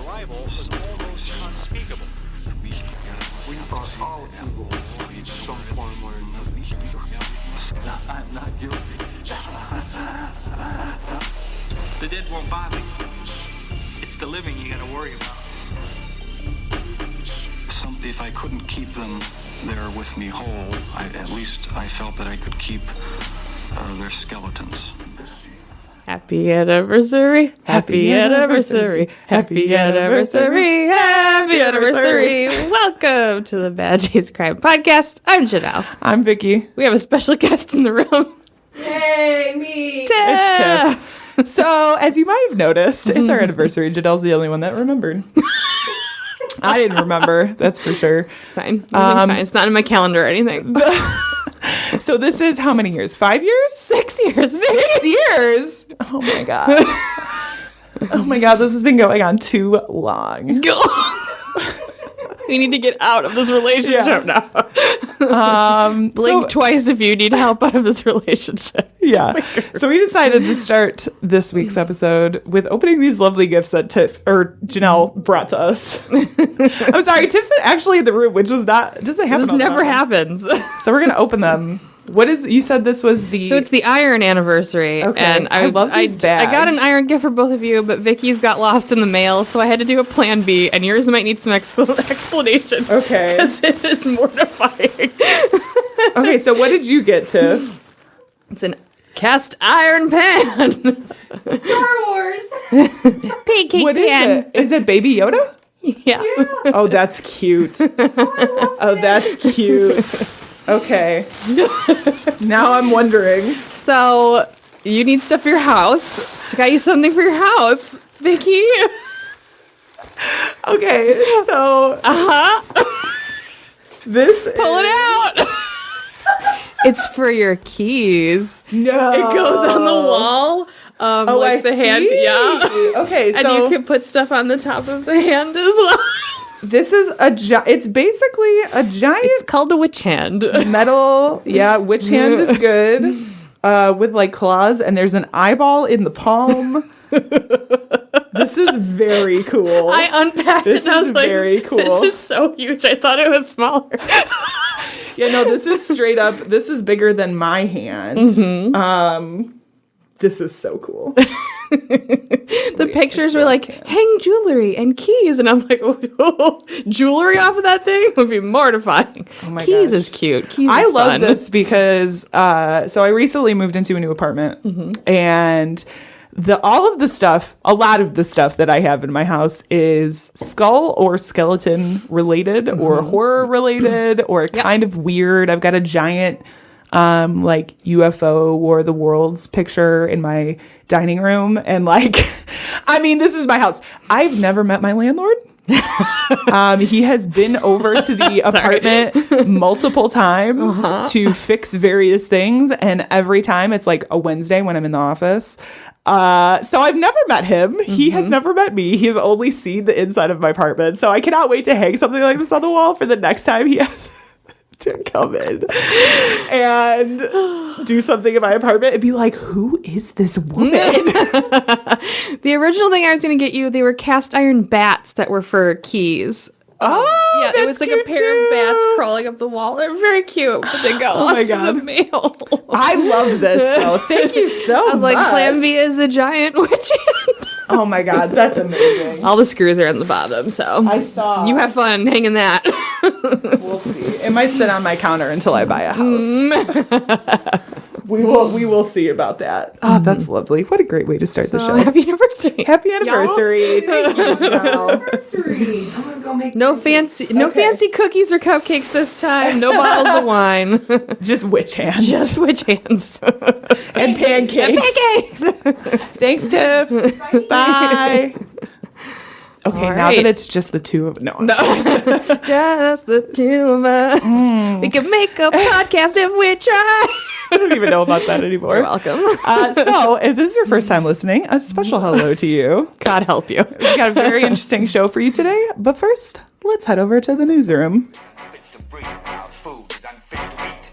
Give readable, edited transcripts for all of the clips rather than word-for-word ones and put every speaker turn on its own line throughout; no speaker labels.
arrival was almost unspeakable.
We are all evil in some form or another. I'm not guilty.
The dead won't bother you. It's the living you gotta worry about.
If I couldn't keep them there with me whole, at least I felt that I could keep their skeletons.
Happy anniversary, happy anniversary, happy anniversary, happy anniversary. Welcome to the Bad Taste Crime Podcast. I'm Janelle.
I'm Vicky.
We have a special guest in the room.
Yay, me.
Tiff.
It's Tiff. So, as you might have noticed, it's our anniversary. Janelle's the only one that remembered. I didn't remember, that's for sure.
It's fine. It's fine. It's not in my calendar or anything.
So this is how many years? 5 years?
6 years.
6 years? Oh my God. Oh my God, this has been going on too long.
We need to get out of this relationship now. Blink twice if you need help out of this relationship.
Yeah. So we decided to start this week's episode with opening these lovely gifts that Janelle brought to us. I'm sorry, Tiff's actually in the room, which doesn't happen.
This never happens.
So we're gonna open them. You said this was the...
So it's the iron anniversary.
Okay.
And
I love these bags.
I got an iron gift for both of you, but Vicky's got lost in the mail, so I had to do a plan B, and yours might need some explanation.
Okay.
Because it is mortifying.
Okay, so what did you get, Tiff?
It's an cast iron pan.
Star Wars.
Pancake
What
pan.
is it? Is it Baby Yoda?
Yeah.
Oh, that's cute. That's cute. Okay. Now I'm wondering.
So, you need stuff for your house. So got you something for your house, Vicky.
Okay, so... This
Pull it out. It's for your keys.
No.
It goes on the wall. Like the hand. Yeah.
Okay, so...
And you can put stuff on the top of the hand as well.
This is it's basically a giant...
It's called a witch hand.
Metal. Yeah, witch hand is good. With like claws, and there's an eyeball in the palm. This is very cool.
I unpacked it and I was like,
very cool.
This is so huge. I thought it was smaller.
Yeah, no, this is straight up. This is bigger than my hand.
Mm-hmm.
This is so cool.
The pictures were like, hang jewelry and keys. And I'm like, oh, jewelry off of that thing would be mortifying. Oh my Keys gosh. Is cute. Keys
I
is
love
fun.
this because, so I recently moved into a new apartment and a lot of the stuff that I have in my house is skull or skeleton related or horror related or kind of weird. I've got a giant like UFO War of the Worlds picture in my dining room, and like I mean, this is my house. I've never met my landlord. He has been over to the apartment multiple times to fix various things, and every time it's like a Wednesday when I'm in the office. So I've never met him. He has never met me. He has only seen the inside of my apartment. So I cannot wait to hang something like this on the wall for the next time he has to come in and do something in my apartment and be like, who is this woman?
The original thing I was going to get you, they were cast iron bats that were for keys.
Oh,
yeah, it was like a pair of bats crawling up the wall. They're very cute, but they got lost in the mail.
I love this though. Thank you so much.
I was like, Plan B is a giant witch hand.
Oh my God, that's amazing.
All the screws are in the bottom, so
I saw.
You have fun hanging that.
We'll see. It might sit on my counter until I buy a house. We will see about that. Oh, that's lovely. What a great way to start the show.
Happy anniversary.
Happy anniversary. Thank you, Janelle.
Anniversary. I'm gonna go make
No fancy cookies or cupcakes this time. No bottles of wine.
Just witch hands.
Just witch hands.
And pancakes. Thanks, Tiff. Bye. Okay,
All
now
right.
that it's just the two of
Just the two of us. We can make a podcast if we try.
I don't even know about that anymore.
You're welcome.
So, if this is your first time listening, a special hello to you.
God help you.
We've got a very interesting show for you today. But first, let's head over to the newsroom.
Fit to breathe, our food is unfit to eat.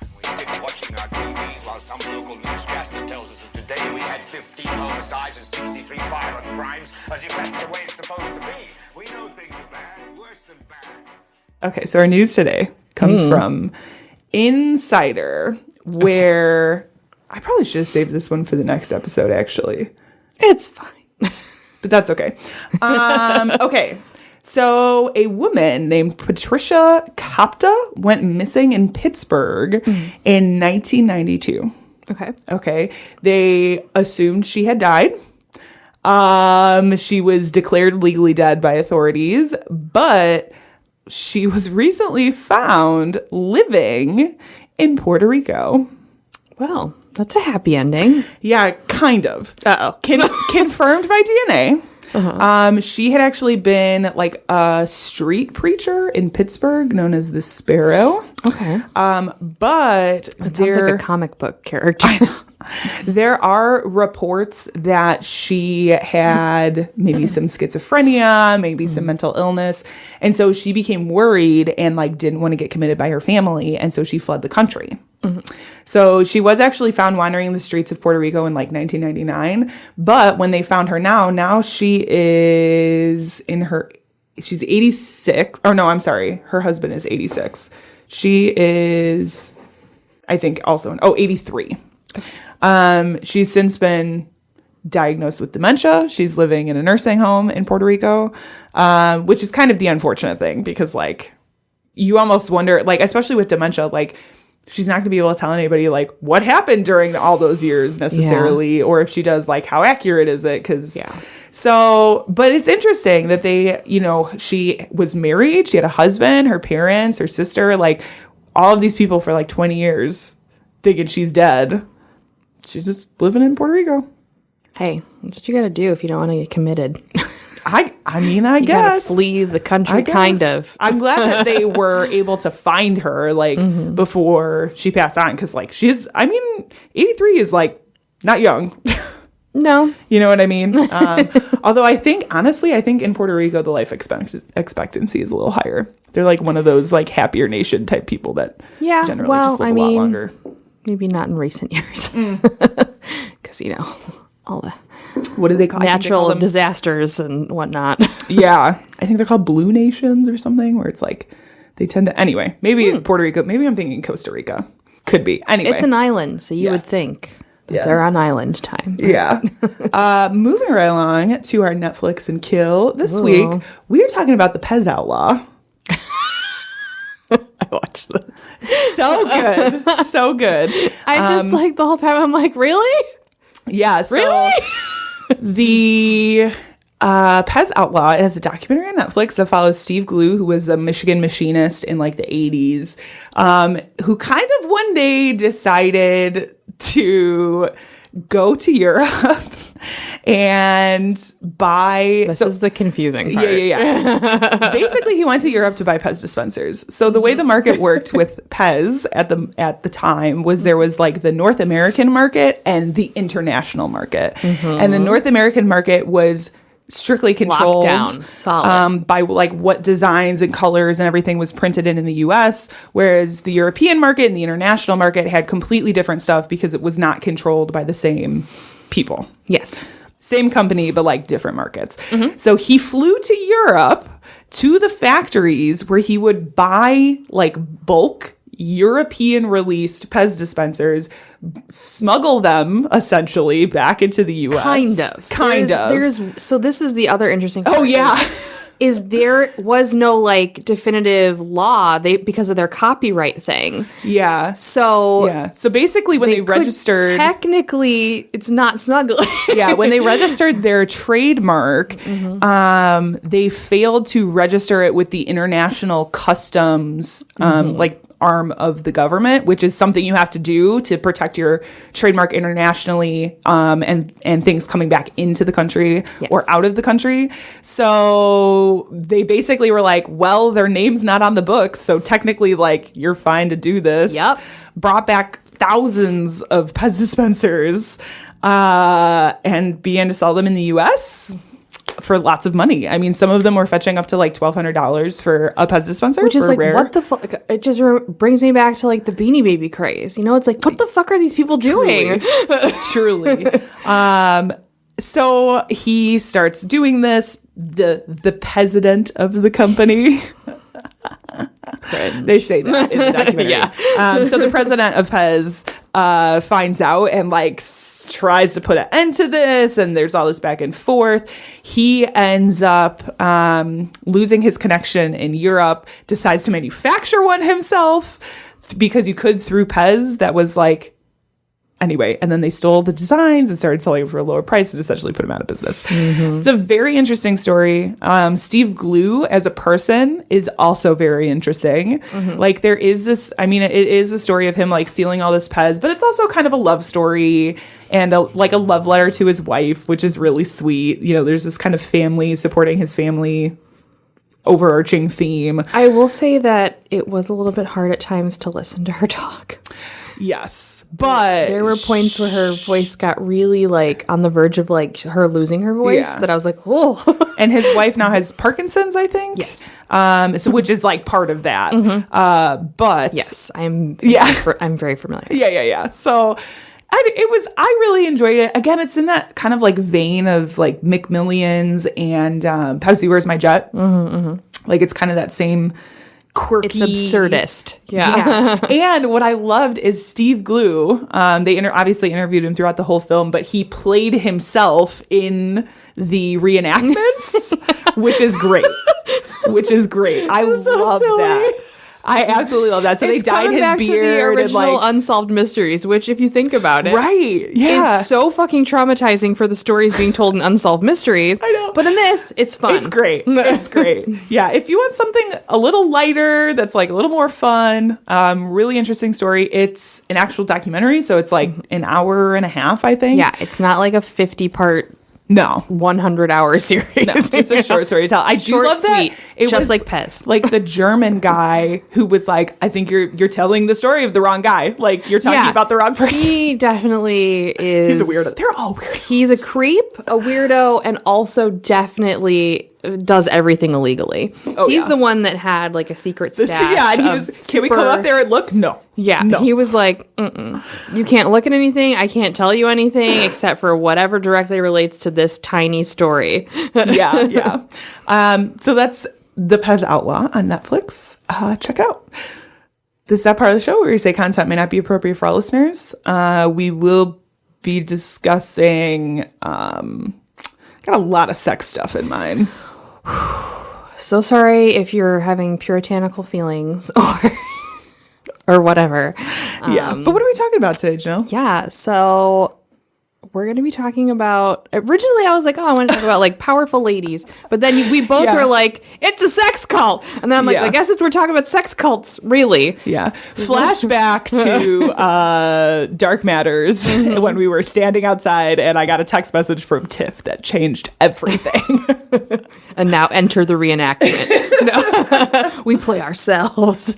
We sit watching our TVs while some local newscaster tells us that Today we had 15 homicides and 63 violent crimes, as if that's the way it's supposed to be. We know things are bad, worse than bad.
Okay, so our news today comes from Insider, where I probably should have saved this one for the next episode, actually.
It's fine.
But that's okay. Okay. So a woman named Patricia Kopta went missing in Pittsburgh in 1992.
Okay.
Okay. They assumed she had died. She was declared legally dead by authorities, but she was recently found living in Puerto Rico.
Well, that's a happy ending.
Yeah, kind of.
Uh-oh.
Confirmed by DNA. She had actually been like a street preacher in Pittsburgh known as the Sparrow.
Okay.
But
That sounds like a comic book character.
there are reports that she had maybe some schizophrenia, maybe some mental illness. And so she became worried and like didn't want to get committed by her family. And so she fled the country. So she was actually found wandering the streets of Puerto Rico in like 1999. But when they found her now she is she's 86. Oh, no, I'm sorry. Her husband is 86. She is, I think, also 83. She's since been diagnosed with dementia. She's living in a nursing home in Puerto Rico, which is kind of the unfortunate thing because, like, you almost wonder, like, especially with dementia, like, she's not going to be able to tell anybody, like, what happened during all those years necessarily, or if she does, like, how accurate is it? Because, so, but it's interesting that they, she was married, she had a husband, her parents, her sister, like, all of these people for, like, 20 years thinking she's dead. She's just living in Puerto Rico.
Hey, that's what you got to do if you don't want to get committed.
I mean, I
You
guess.
gotta flee the country, kind of.
I'm glad that they were able to find her, like, before she passed on. Because, like, 83 is, like, not young.
No.
You know what I mean? Although I think in Puerto Rico, the life expectancy is a little higher. They're, like, one of those, like, happier nation type people that generally just live a lot longer.
Maybe not in recent years. Because, all the
what do they call
natural disasters and whatnot.
Yeah. I think they're called blue nations or something, where it's like they tend to. Anyway, maybe Puerto Rico. Maybe I'm thinking Costa Rica. Could be. Anyway.
It's an island, so you would think that they're on island time.
Yeah. Moving right along to our Netflix and kill. This week, we are talking about the Pez Outlaw.
I watched this.
So good. So good.
I just like the whole time I'm like, really?
Yeah. So
Really?
The Pez Outlaw is a documentary on Netflix that follows Steve Glue, who was a Michigan machinist in like the 80s, who kind of one day decided to go to Europe and buy.
This is the confusing part.
Yeah. Basically, he went to Europe to buy Pez dispensers. So the way the market worked with Pez at the time was there was like the North American market and the international market, and the North American market was strictly controlled
Lockdown, solid.
by like what designs and colors and everything was printed in the US, whereas the European market and the international market had completely different stuff because it was not controlled by the same people.
Yes.
Same company, but like different markets. So he flew to Europe to the factories where he would buy like bulk European released Pez dispensers, smuggle them essentially back into the US. Kind of.
So this is the other interesting part.
Oh, yeah.
Is there was no like definitive law because of their copyright thing.
Yeah.
So
So basically when they registered,
technically it's not smuggling.
when they registered their trademark, they failed to register it with the international customs like arm of the government, which is something you have to do to protect your trademark internationally, and things coming back into the country or out of the country. So they basically were like, well, their name's not on the books, so technically like you're fine to do this.
Yep.
Brought back thousands of Pez dispensers and began to sell them in the US. for lots of money. I mean, some of them were fetching up to like $1,200 for a Pez dispenser,
Which is
for
like,
rare.
what the fuck? It just brings me back to like the Beanie Baby craze. You know, it's like, what the fuck are these people doing?
Truly. So he starts doing this. The president of the company. They say that in the documentary. So the president of Pez finds out and like tries to put an end to this, and there's all this back and forth. He ends up losing his connection in Europe, decides to manufacture one himself because you could through Pez. That was like, anyway, and then they stole the designs and started selling it for a lower price and essentially put him out of business. It's a very interesting story. Steve Glue as a person is also very interesting. Like there is this, I mean, it is a story of him like stealing all this Pez, but it's also kind of a love story and a love letter to his wife, which is really sweet. You know, there's this kind of family supporting his family overarching theme.
I will say that it was a little bit hard at times to listen to her talk.
Yes, but
There were points where her voice got really like on the verge of like her losing her voice that I was like, oh.
And his wife now has Parkinson's, I think.
Yes.
So which is like part of that. But
Yes, I'm very familiar.
Yeah. So I really enjoyed it. Again, it's in that kind of like vein of like McMillions and Pepsi Where's My Jet. Like it's kind of that same quirky.
It's absurdist.
Yeah. And what I loved is Steve Glue. They obviously interviewed him throughout the whole film, but he played himself in the reenactments, which is great. I love that. I absolutely love that. So they dyed his
back
beard
to the original
and like
Unsolved Mysteries, which if you think about it,
right, yeah,
is so fucking traumatizing for the stories being told in Unsolved Mysteries.
I know.
But in this, it's fun.
It's great. It's great. Yeah, if you want something a little lighter, that's like a little more fun, really interesting story. It's an actual documentary, so it's like an hour and a half, I think.
Yeah, it's not like a 50-part.
No.
100-hour series.
No, just a short story to tell. I do love that.
Sweet,
It
just
was
like Pez.
Like the German guy who was like, I think you're telling the story of the wrong guy. Like you're talking about the wrong person.
He definitely is.
He's a weirdo. They're all weird.
He's a creep, a weirdo, and also definitely does everything illegally.
Oh,
He's
yeah.
the one that had like a secret stash.
Yeah, and he
of
was, can we come up there and look? No.
Yeah,
No.
he was like, you can't look at anything. I can't tell you anything except for whatever directly relates to this tiny story.
Yeah. So that's The Pez Outlaw on Netflix. Check out. This is that part of the show where we say content may not be appropriate for all listeners. We will be discussing, got a lot of sex stuff in mind.
So sorry if you're having puritanical feelings or whatever.
Yeah. But what are we talking about today, Janelle?
Yeah, so we're going to be talking about... Originally, I was like, I want to talk about, like, powerful ladies. But then we both were like, it's a sex cult. And then I'm like, I guess we're talking about sex cults, really.
Yeah. Flashback to Dark Matters when we were standing outside and I got a text message from Tiff that changed everything.
And now enter the reenactment. No, we play ourselves.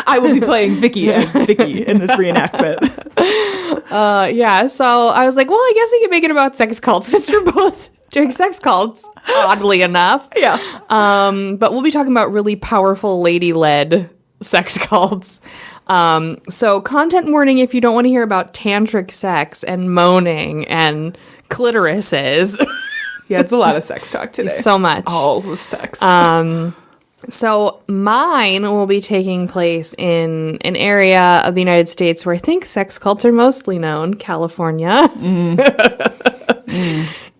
I will be playing Vicky as Vicky in this reenactment.
Yeah, so I was like, well, I guess we can make it about sex cults since we're both doing sex cults, oddly enough.
Yeah.
But we'll be talking about really powerful lady-led sex cults. So content warning if you don't want to hear about tantric sex and moaning and clitorises.
Yeah, it's a lot of sex talk today.
So much.
All the sex.
So mine will be taking place in an area of the United States where I think sex cults are mostly known, California.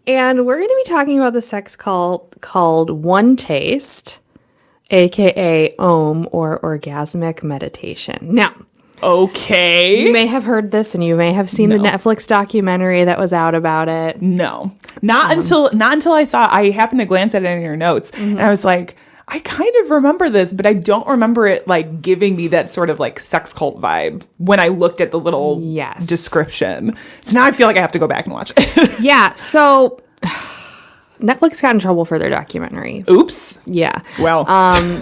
And we're going to be talking about the sex cult called One Taste, aka OM, or orgasmic meditation. Now,
okay.
you may have heard this and you may have seen the Netflix documentary that was out about it.
No. Not until I happened to glance at it in your notes and I was like, I kind of remember this, but I don't remember it like giving me that sort of like sex cult vibe when I looked at the little description. So now I feel like I have to go back and watch it.
Yeah, so Netflix got in trouble for their documentary.
Oops.
Yeah.
Well.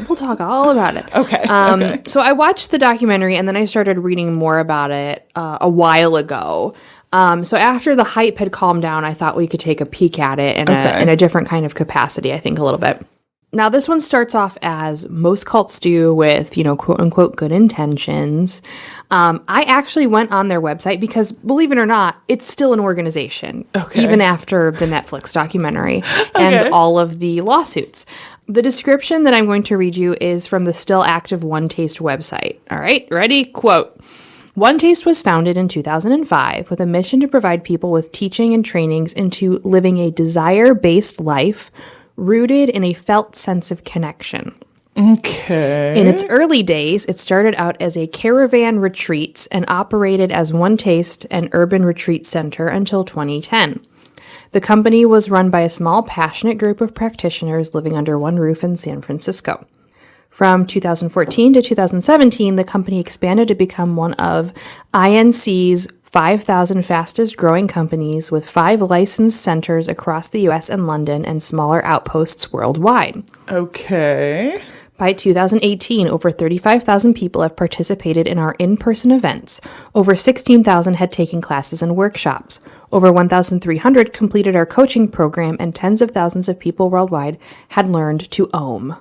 We'll talk all about it.
Okay. Okay.
So I watched the documentary and then I started reading more about it a while ago. So after the hype had calmed down, I thought we could take a peek at it in a different kind of capacity, I think, a little bit. Now, this one starts off as most cults do with, quote unquote, good intentions. I actually went on their website because, believe it or not, it's still an organization, even after the Netflix documentary and all of the lawsuits. The description that I'm going to read you is from the still active One Taste website. All right, ready? Quote. One Taste was founded in 2005 with a mission to provide people with teaching and trainings into living a desire-based life rooted in a felt sense of connection.
Okay.
In its early days, it started out as a caravan retreats and operated as One Taste, an urban retreat center, until 2010. The company was run by a small, passionate group of practitioners living under one roof in San Francisco. From 2014 to 2017, the company expanded to become one of INC's 5,000 fastest growing companies with 5 licensed centers across the U.S. and London and smaller outposts worldwide.
Okay.
By 2018, over 35,000 people have participated in our in-person events. Over 16,000 had taken classes and workshops. Over 1,300 completed our coaching program, and tens of thousands of people worldwide had learned to ohm.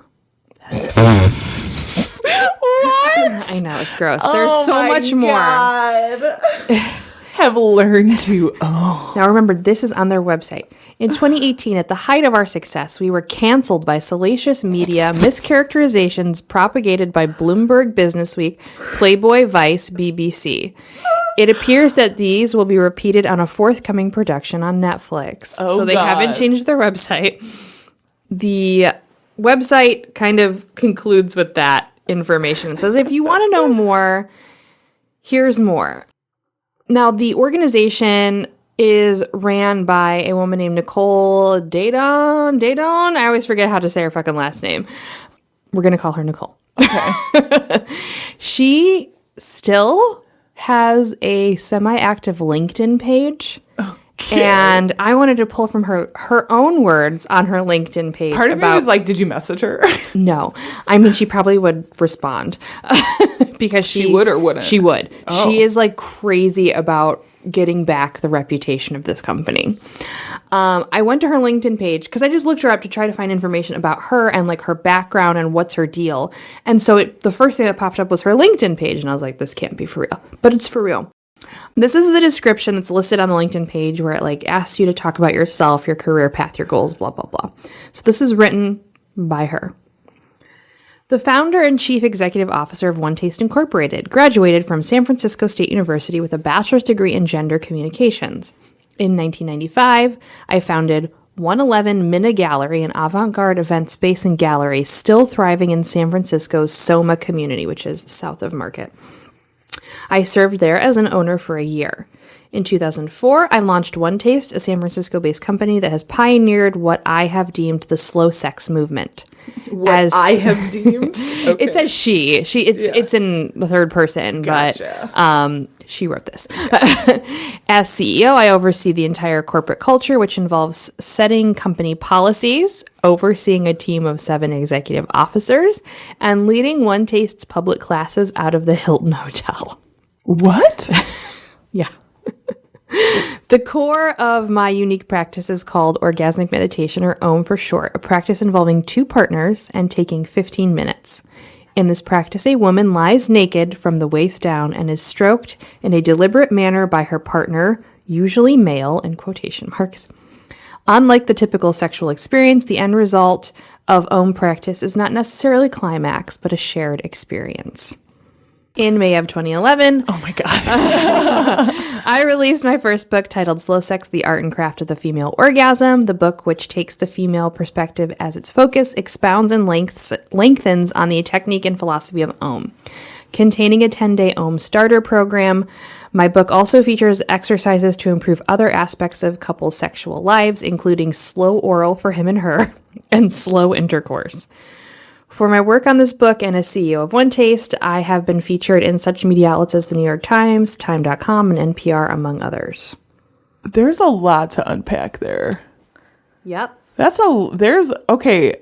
What?
I know, it's gross. There's so much more.
Have learned to own.
Now remember, this is on their website. In 2018, at the height of our success, we were canceled by salacious media, mischaracterizations propagated by Bloomberg Businessweek, Playboy, Vice, BBC. It appears that these will be repeated on a forthcoming production on Netflix. So they haven't changed their website. The website kind of concludes with that information. It says, if you want to know more, here's more. Now, the organization is ran by a woman named Nicole Dadon. I always forget how to say her fucking last name. We're going to call her Nicole. Okay. She still has a semi-active LinkedIn page. Okay. And I wanted to pull from her own words on her LinkedIn page.
Part of me was like, did you message her?
No. I mean, she probably would respond. Because
she would or wouldn't?
She would.
Oh.
She is like crazy about getting back the reputation of this company. I went to her LinkedIn page because I just looked her up to try to find information about her and like her background and what's her deal. And so the first thing that popped up was her LinkedIn page. And I was like, this can't be for real. But it's for real. This is the description that's listed on the LinkedIn page where it like asks you to talk about yourself, your career path, your goals, blah, blah, blah. So this is written by her. The founder and chief executive officer of One Taste Incorporated, graduated from San Francisco State University with a bachelor's degree in gender communications. In 1995, I founded 111 Minna Gallery, an avant-garde event space and gallery still thriving in San Francisco's Soma community, which is south of Market. I served there as an owner for a year. In 2004, I launched One Taste, a San Francisco-based company that has pioneered what I have deemed the slow sex movement.
I have deemed? Okay.
It says she. It's in the third person,
Gotcha.
but she wrote this. As CEO, I oversee the entire corporate culture, which involves setting company policies, overseeing a team of 7 executive officers, and leading One Taste's public classes out of the Hilton Hotel.
What?
Yeah. The core of my unique practice is called orgasmic meditation, or OM for short, a practice involving 2 partners and taking 15 minutes. In this practice, a woman lies naked from the waist down and is stroked in a deliberate manner by her partner, usually male, in quotation marks. Unlike the typical sexual experience, the end result of OM practice is not necessarily climax, but a shared experience. In May of 2011,
oh my God,
I released my first book titled Slow Sex, The Art and Craft of the Female Orgasm. The book, which takes the female perspective as its focus, expounds and lengthens on the technique and philosophy of OM. Containing a 10-day OM starter program, my book also features exercises to improve other aspects of couples' sexual lives, including slow oral for him and her and slow intercourse. For my work on this book and as CEO of One Taste, I have been featured in such media outlets as the New York Times, Time.com, and NPR, among others.
There's a lot to unpack there.
Yep.
Okay.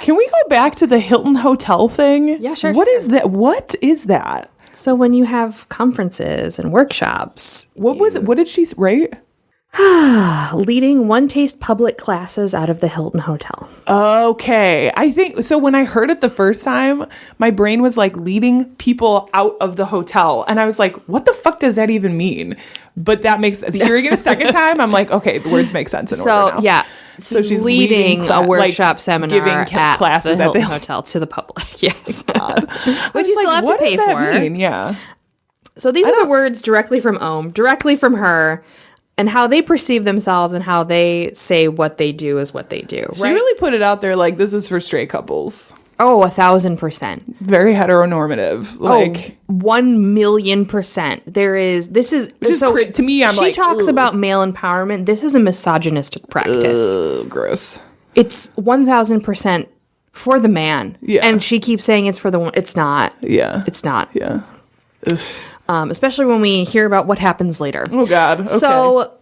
Can we go back to the Hilton Hotel thing?
Yeah, sure,
What
sure.
is that? What is that?
So when you have conferences and workshops,
What was it? What did she write?
leading one taste public classes out of the Hilton Hotel.
Okay. I think so. When I heard it the first time, my brain was like leading people out of the hotel. And I was like, what the fuck does that even mean? But that makes, hearing it a second time, I'm like, okay, the words make sense in order now.
Yeah.
So she's
leading a workshop
like,
seminar
giving
at
classes
the
at the
Hilton Hotel to the public. Yes.
God.
Which you still have to pay
what does
for.
that mean? Yeah.
So these are the words directly from Ohm, directly from her, and how they perceive themselves and how they say what they do is what they do.
She really put it out there like this is for straight couples.
Oh, 1,000%.
Very heteronormative. Like
1,000,000%. This is
to me, I'm
she
like,
talks
ugh.
about male empowerment. This is a misogynistic practice.
Gross.
It's 1,000% for the man.
Yeah.
And she keeps saying it's for the woman. It's not.
Yeah.
It's not.
Yeah. Ugh.
Especially when we hear about what happens later.
Oh God. Okay.
So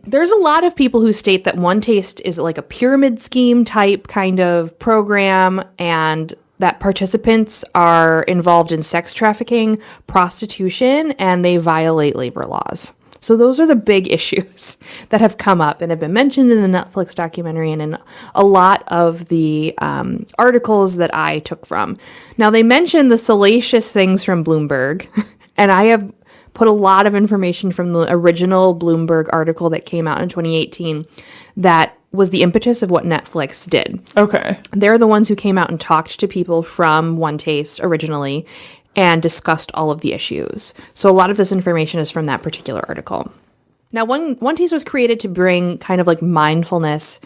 there's a lot of people who state that One Taste is like a pyramid scheme type kind of program, and that participants are involved in sex trafficking, prostitution, and they violate labor laws. So those are the big issues that have come up and have been mentioned in the Netflix documentary and in a lot of the articles that I took from. Now, they mentioned the salacious things from Bloomberg, and I have put a lot of information from the original Bloomberg article that came out in 2018 that was the impetus of what Netflix did.
Okay.
They're the ones who came out and talked to people from One Taste originally and discussed all of the issues. So a lot of this information is from that particular article. Now, One Taste was created to bring kind of like mindfulness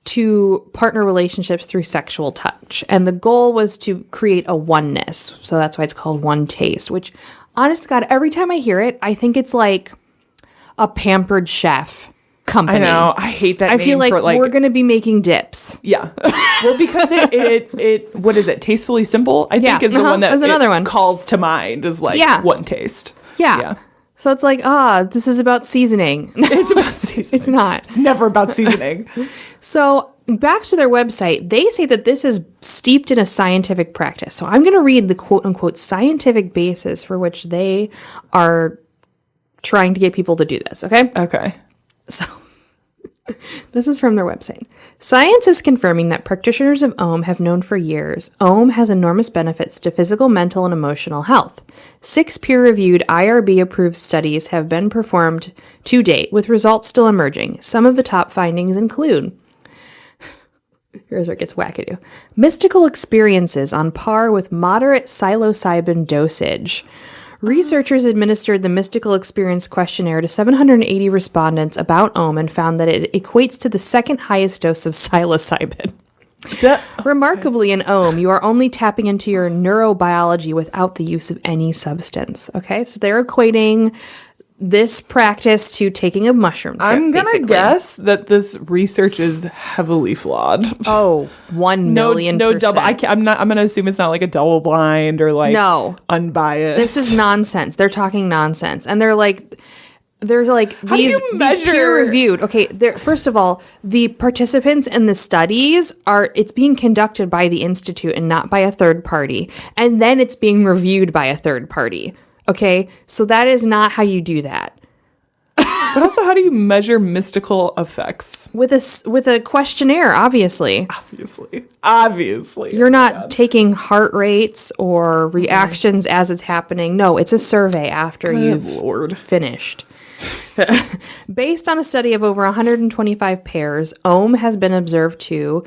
to partner relationships through sexual touch. And the goal was to create a oneness. So that's why it's called One Taste, which, honest to God, every time I hear it, I think it's like a pampered chef company.
I know. I hate that
I
name
feel like
for like
we're going to be making dips.
Yeah. Well, because it what is it? Tastefully Simple, I think is the one that
that's another one.
calls to mind is like One Taste.
Yeah. So it's like, this is about seasoning.
It's about seasoning.
It's not.
It's never about seasoning.
So back to their website, they say that this is steeped in a scientific practice. So I'm going to read the quote unquote scientific basis for which they are trying to get people to do this. Okay.
Okay.
So this is from their website. Science is confirming that practitioners of Ohm have known for years Ohm has enormous benefits to physical, mental, and emotional health. 6 peer-reviewed IRB-approved studies have been performed to date, with results still emerging. Some of the top findings include, here's where it gets wackadoo, mystical experiences on par with moderate psilocybin dosage. Researchers administered the Mystical Experience Questionnaire to 780 respondents about Ohm and found that it equates to the second highest dose of psilocybin. Remarkably, in Ohm, you are only tapping into your neurobiology without the use of any substance. Okay, so they're equating this practice to taking a mushroom trip,
I'm going to
basically.
guess that this research is heavily flawed.
Oh, 1,000,000%.
No double. I'm going to assume it's not like a double blind or like unbiased.
This is nonsense. They're talking nonsense. And they're like
How
these
do you measure?
peer reviewed. Okay, first of all, the participants in the studies it's being conducted by the institute and not by a third party. And then it's being reviewed by a third party. Okay, so that is not how you do that.
But also, how do you measure mystical effects?
With a questionnaire, obviously.
Obviously.
You're not taking heart rates or reactions as it's happening. No, it's a survey after you've finished. Based on a study of over 125 pairs, Ohm has been observed to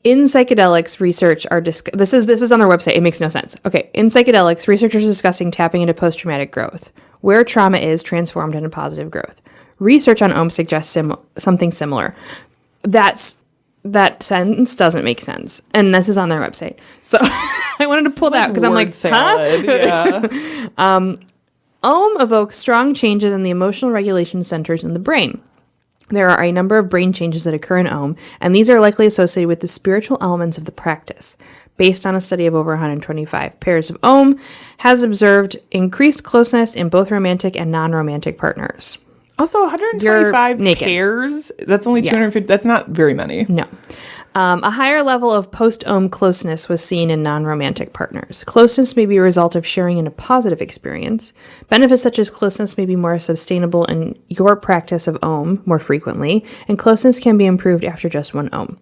in psychedelics, research are this is on their website. It makes no sense. Okay, in psychedelics, researchers are discussing tapping into post-traumatic growth, where trauma is transformed into positive growth. Research on Ohm suggests something similar. That sentence doesn't make sense, and this is on their website. So I wanted to pull that because I'm like,
salad.
Huh?
Yeah.
Ohm evokes strong changes in the emotional regulation centers in the brain. There are a number of brain changes that occur in Ohm, and these are likely associated with the spiritual elements of the practice. Based on a study of over 125 pairs of Ohm, has observed increased closeness in both romantic and non-romantic partners.
Also, 125
naked.
pairs. That's only 250. That's not very many.
No. A higher level of post-ohm closeness was seen in non-romantic partners. Closeness may be a result of sharing in a positive experience. Benefits such as closeness may be more sustainable in your practice of ohm more frequently, and closeness can be improved after just 1 ohm.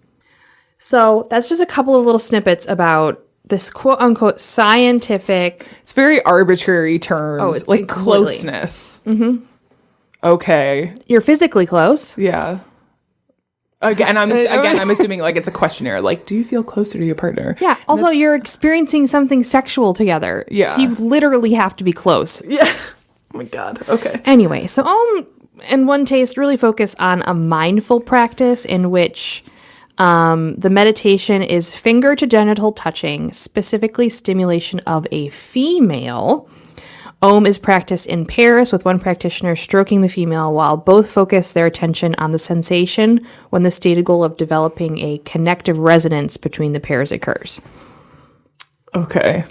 So that's just a couple of little snippets about this quote-unquote scientific...
It's very arbitrary terms.
Oh, it's
like
completely.
closeness. Mm-hmm. Okay.
You're physically close.
Yeah. Again, I'm assuming like it's a questionnaire. Like, do you feel closer to your partner?
Yeah. Also, you're experiencing something sexual together.
Yeah.
So you literally have to be close.
Yeah. Oh my God. Okay.
Anyway, so Om and One Taste really focus on a mindful practice in which the meditation is finger to genital touching, specifically stimulation of a female. Om is practiced in pairs with one practitioner stroking the female while both focus their attention on the sensation when the stated goal of developing a connective resonance between the pairs occurs.
Okay.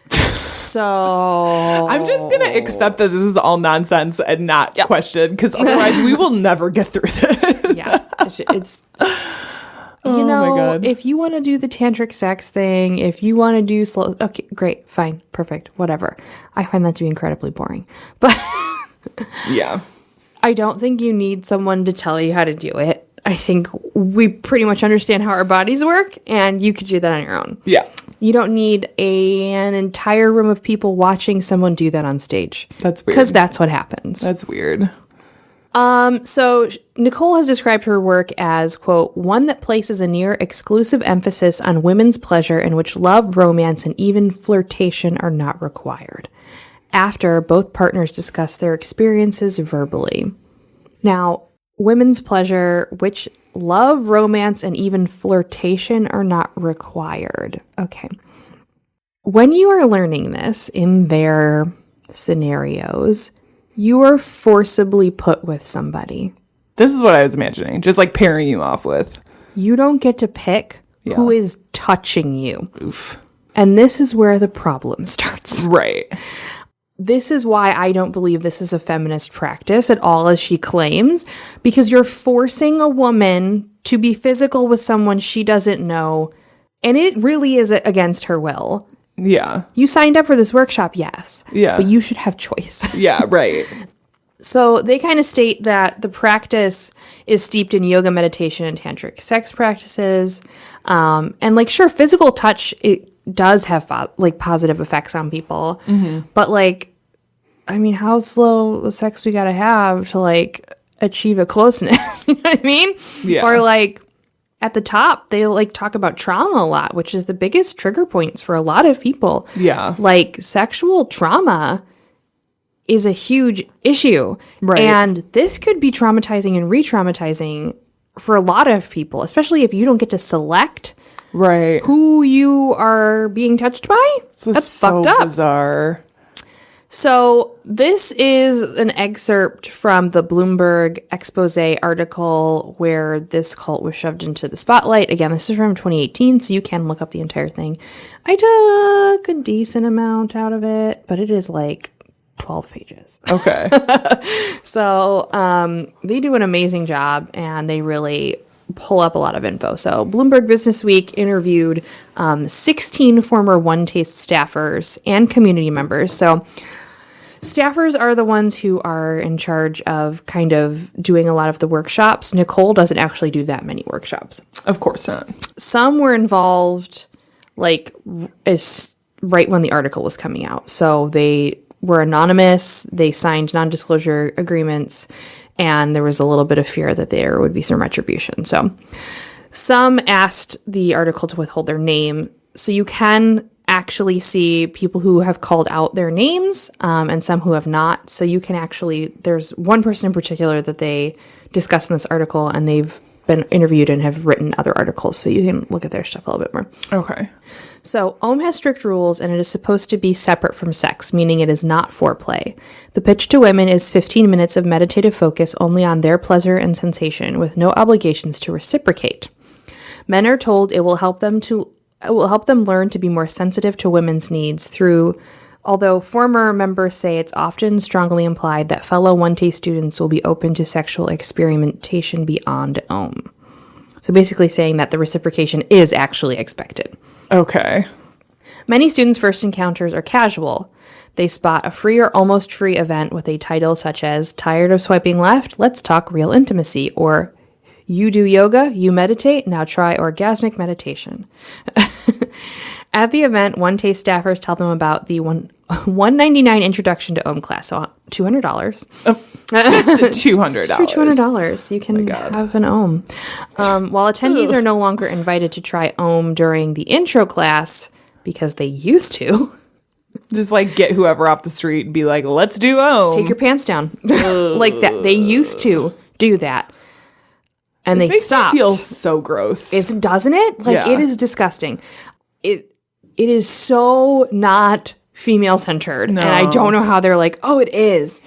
So
I'm just going to accept that this is all nonsense and not question, because otherwise we will never get through this.
Yeah. It's
Oh my God.
if you want to do the tantric sex thing, if you want to do slow, okay, great, fine, perfect, whatever. I find that to be incredibly boring. But
Yeah.
I don't think you need someone to tell you how to do it. I think we pretty much understand how our bodies work, and you could do that on your own.
Yeah.
You don't need an entire room of people watching someone do that on stage.
That's weird.
Because that's what happens.
That's weird.
So Nicole has described her work as, quote, one that places a near exclusive emphasis on women's pleasure in which love, romance, and even flirtation are not required, after both partners discuss their experiences verbally. Now, women's pleasure, which love, romance, and even flirtation are not required. Okay. When you are learning this in their scenarios, you are forcibly put with somebody.
This is what I was imagining. Just like pairing you off with.
You don't get to pick
Yeah.
who is touching you.
Oof.
And this is where the problem starts.
Right.
This is why I don't believe this is a feminist practice at all, as she claims, because you're forcing a woman to be physical with someone she doesn't know, and it really is against her will.
Yeah.
You signed up for this workshop, yes.
Yeah.
But you should have choice.
Yeah, right.
So they kind of state that the practice is steeped in yoga, meditation, and tantric sex practices. And like, sure, physical touch, it does have positive effects on people. Mm-hmm. But like, I mean, how slow the sex we gotta have to like achieve a closeness? You know what I mean?
Yeah.
Or like at the top, they like talk about trauma a lot, which is the biggest trigger points for a lot of people.
Yeah.
Like sexual trauma is a huge issue.
Right.
And this could be traumatizing and re-traumatizing for a lot of people, especially if you don't get to select
Right.
who you are being touched by. That's
so
fucked up.
Bizarre.
So this is an excerpt from the Bloomberg expose article where this cult was shoved into the spotlight. Again, this is from 2018, so you can look up the entire thing. I took a decent amount out of it, but it is like 12 pages.
Okay.
So they do an amazing job, and they really pull up a lot of info. So Bloomberg Business Week interviewed 16 former One Taste staffers and community members. So staffers are the ones who are in charge of kind of doing a lot of the workshops. Nicole doesn't actually do that many workshops.
Of course not.
Some were involved like as right when the article was coming out. So they were anonymous, they signed non-disclosure agreements, and there was a little bit of fear that there would be some retribution. So some asked the article to withhold their name. So you can actually see people who have called out their names and some who have not. So you can actually, there's one person in particular that they discuss in this article, and they've been interviewed and have written other articles. So you can look at their stuff a little bit more.
Okay.
So Om has strict rules, and it is supposed to be separate from sex, meaning it is not foreplay. The pitch to women is 15 minutes of meditative focus only on their pleasure and sensation, with no obligations to reciprocate. Men are told it will help them learn to be more sensitive to women's needs through Although former members say it's often strongly implied that fellow One Taste students will be open to sexual experimentation beyond Ohm. So basically saying that the reciprocation is actually expected.
Okay.
Many students' first encounters are casual. They spot a free or almost free event with a title such as "Tired of swiping left? Let's talk real intimacy," or "You do yoga, you meditate, now try orgasmic meditation." At the event, One Taste staffers tell them about the $199 introduction to Ohm class, so $200.
$200.
Just for $200, you can have an Ohm. While attendees are no longer invited to try Ohm during the intro class, because they used to.
Just like get whoever off the street and be like, let's do Ohm.
Take your pants down. Like that. They used to do that. And
this
they
makes
stopped.
Me feel so gross.
Doesn't it? Like,
Yeah.
it is disgusting. It is so not female-centered.
No.
And I don't know how they're like, oh, it is.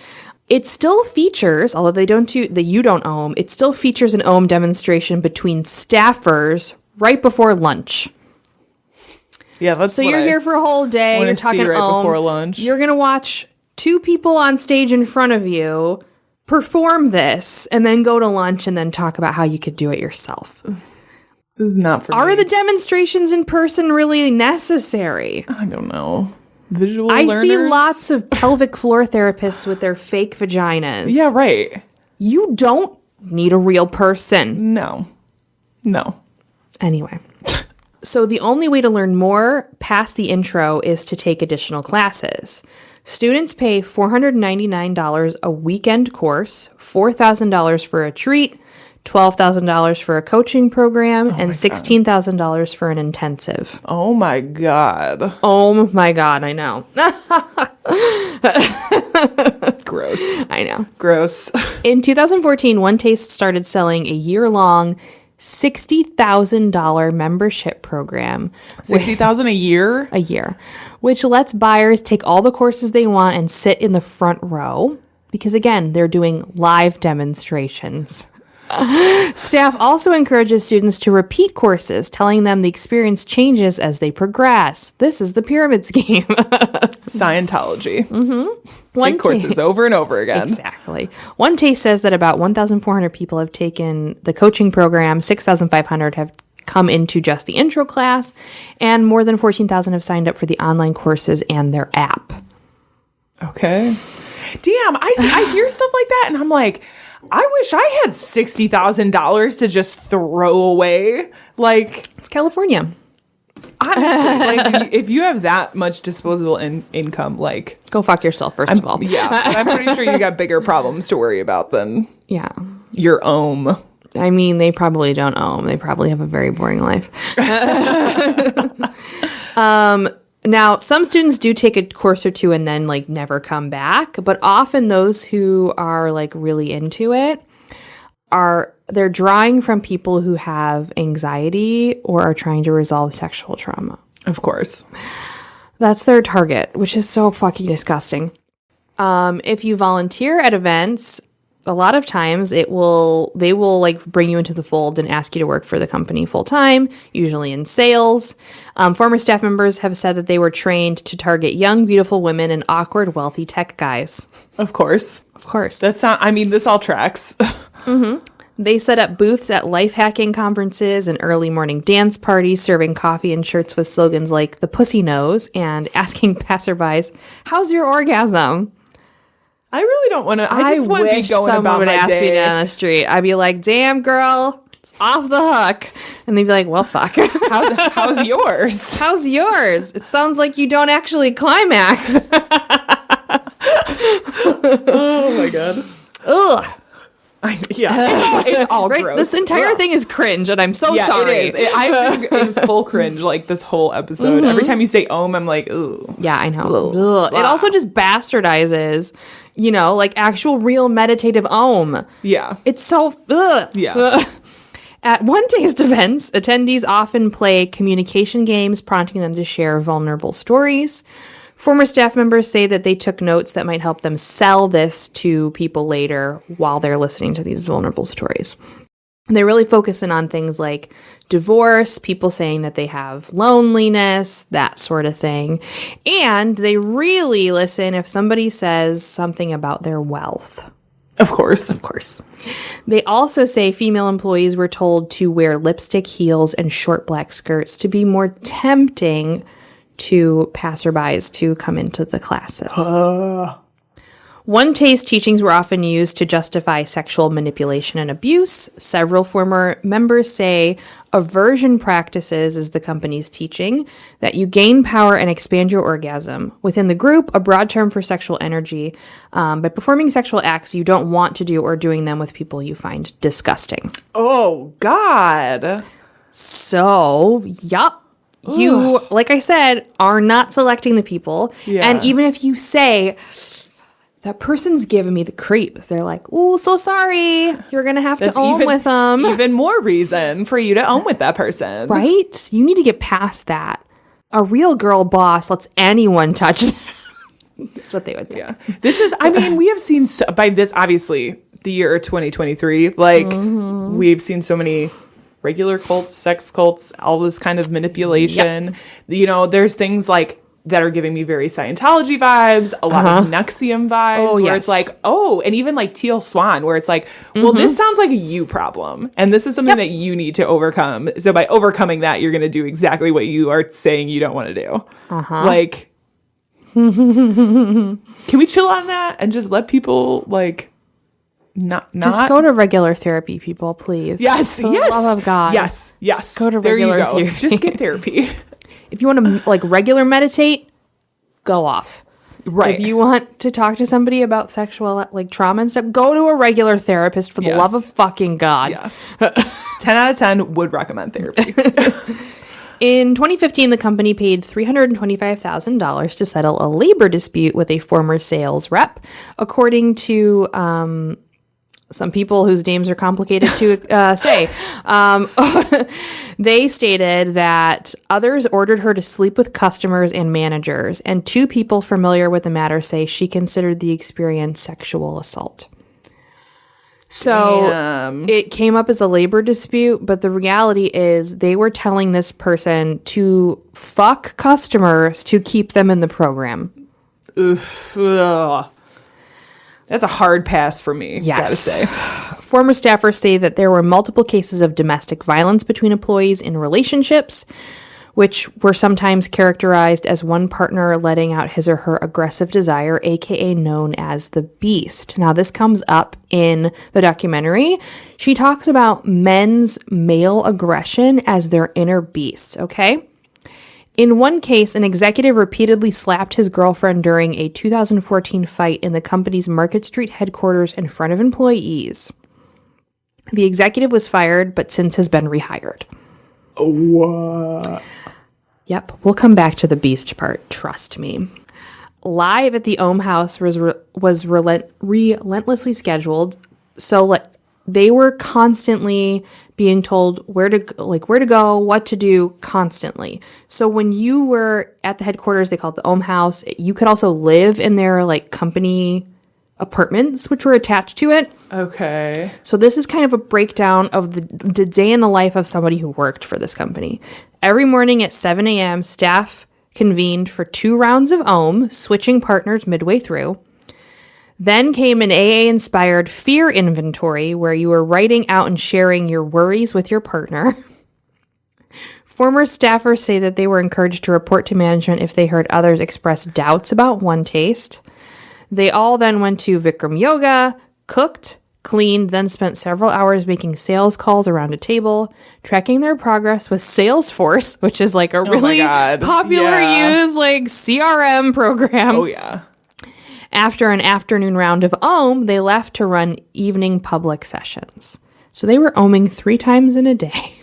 It still features, although they don't do the You Don't Ohm, it still features an Ohm demonstration between staffers right before lunch.
Yeah, that's
So
what
you're here for a whole day.
wanna
You're talking
see right
Ohm.
before lunch.
You're going to watch two people on stage in front of you perform this and then go to lunch and then talk about how you could do it yourself.
This is not for me.
Are the demonstrations in person really necessary?
I don't know. Visual
I
learners?
see lots of pelvic floor therapists with their fake vaginas.
Yeah, right.
You don't need a real person.
No.
Anyway. So the only way to learn more past the intro is to take additional classes. Students pay $499 a weekend course, $4,000 for a treat, $12,000 for a coaching program, and $16,000 for an intensive.
Oh my God.
Oh my God, I know.
Gross.
I know.
Gross.
In 2014, One Taste started selling a year-long $60,000 membership program.
$60,000 a year?
A year, which lets buyers take all the courses they want and sit in the front row because, again, they're doing live demonstrations. Staff also encourages students to repeat courses, telling them the experience changes as they progress. This is the pyramid scheme.
Scientology.
Mm-hmm.
Take courses over and over again.
Exactly. One Taste says that about 1,400 people have taken the coaching program, 6,500 have come into just the intro class, and more than 14,000 have signed up for the online courses and their app.
Okay. Damn, I hear stuff like that and I'm like, I wish I had $60,000 to just throw away. Like,
It's California.
honestly, like if you have that much disposable income, like,
Go fuck yourself, first of all.
yeah, but I'm pretty sure you got bigger problems to worry about than
Yeah.
your own.
I mean, they probably don't own. They probably have a very boring life. Now, some students do take a course or two and then like never come back, but often those who are like really into it they're drawing from people who have anxiety or are trying to resolve sexual trauma.
Of course.
That's their target, which is so fucking disgusting. If you volunteer at events, a lot of times they will like bring you into the fold and ask you to work for the company full time, usually in sales. Former staff members have said that they were trained to target young, beautiful women and awkward, wealthy tech guys.
Of course.
Of course.
That's not, I mean, this all tracks.
They set up booths at life hacking conferences and early morning dance parties, serving coffee and shirts with slogans like "the pussy knows" and asking passerbys, "How's your orgasm?"
I really don't want to. I just want to be going about
would
my
ask me
day.
down the street. I'd be like, "Damn, girl, it's off the hook," and they'd be like, "Well, fuck."
How's yours?
How's yours? It sounds like you don't actually climax.
Oh my God.
Ugh.
Yeah, it's all
Right?
gross.
This entire thing is cringe, and I'm so
Yeah,
sorry.
it is. I've been in full cringe like this whole episode. Every time you say "Ohm," I'm like, ooh.
Yeah, I know. Ugh. It also just bastardizes, like actual real meditative Ohm.
Yeah.
It's so, ugh.
Yeah.
Ugh. At One Taste events, attendees often play communication games, prompting them to share vulnerable stories. Former staff members say that they took notes that might help them sell this to people later while they're listening to these vulnerable stories. They really focus in on things like divorce, people saying that they have loneliness, that sort of thing. And they really listen if somebody says something about their wealth.
Of course.
Of course. They also say female employees were told to wear lipstick, heels, and short black skirts to be more tempting to passerbys to come into the classes. One taste teachings were often used to justify sexual manipulation and abuse. Several former members say aversion practices is the company's teaching, that you gain power and expand your orgasm. Within the group, a broad term for sexual energy, by performing sexual acts you don't want to do or doing them with people you find disgusting.
Oh, God.
So, yup. You, like I said, are not selecting the people.
Yeah.
And even if you say, that person's giving me the creeps, they're like, oh, so sorry. You're going to have to own with them.
Even more reason for you to own with that person.
Right? You need to get past that. A real girl boss lets anyone touch them. That's what they would say.
Yeah. This is, I mean, we have seen, by this, obviously, the year 2023, like, we've seen so many regular cults, sex cults, all this kind of manipulation. Yep. You know, there's things like that are giving me very Scientology vibes, a lot of NXIVM vibes, where it's like, oh, and even like Teal Swan, where it's like, well, this sounds like a you problem, and this is something that you need to overcome. So by overcoming that, you're going to do exactly what you are saying you don't want to do. Like, can we chill on that and just let people like not
just go to regular therapy, people, please.
Yes,
For the love of God.
Yes.
Go to regular therapy.
Just get therapy.
If you want to like regular meditate, go off.
Right.
If you want to talk to somebody about sexual like trauma and stuff, go to a regular therapist for the love of fucking God.
Yes. 10 out of 10 would recommend therapy.
In 2015, the company paid $325,000 to settle a labor dispute with a former sales rep, according to some people whose names are complicated to say. They stated that others ordered her to sleep with customers and managers, and two people familiar with the matter say she considered the experience sexual assault. So it came up as a labor dispute, but the reality is they were telling this person to fuck customers to keep them in the program.
Oof. Ugh. That's a hard pass for me, gotta say.
Former staffers say that there were multiple cases of domestic violence between employees in relationships, which were sometimes characterized as one partner letting out his or her aggressive desire, aka known as the beast. Now, this comes up in the documentary. She talks about men's male aggression as their inner beasts, okay? In one case, an executive repeatedly slapped his girlfriend during a 2014 fight in the company's Market Street headquarters in front of employees. The executive was fired, but since has been rehired.
What?
Yep, we'll come back to the beast part, trust me. Live at the Ohm House was relentlessly scheduled, so they were constantly being told where to go, what to do, constantly. So when you were at the headquarters, they called it the Ohm House. You could also live in their like company apartments, which were attached to it.
Okay.
So this is kind of a breakdown of the day in the life of somebody who worked for this company. Every morning at 7 a.m., staff convened for 2 rounds of Ohm, switching partners midway through. Then came an AA-inspired fear inventory where you were writing out and sharing your worries with your partner. Former staffers say that they were encouraged to report to management if they heard others express doubts about one taste. They all then went to Bikram yoga, cooked, cleaned, then spent several hours making sales calls around a table, tracking their progress with Salesforce, which is like a really popular used like CRM program.
Oh, yeah.
After an afternoon round of Ohm, they left to run evening public sessions. So they were Ohming 3 times in a day.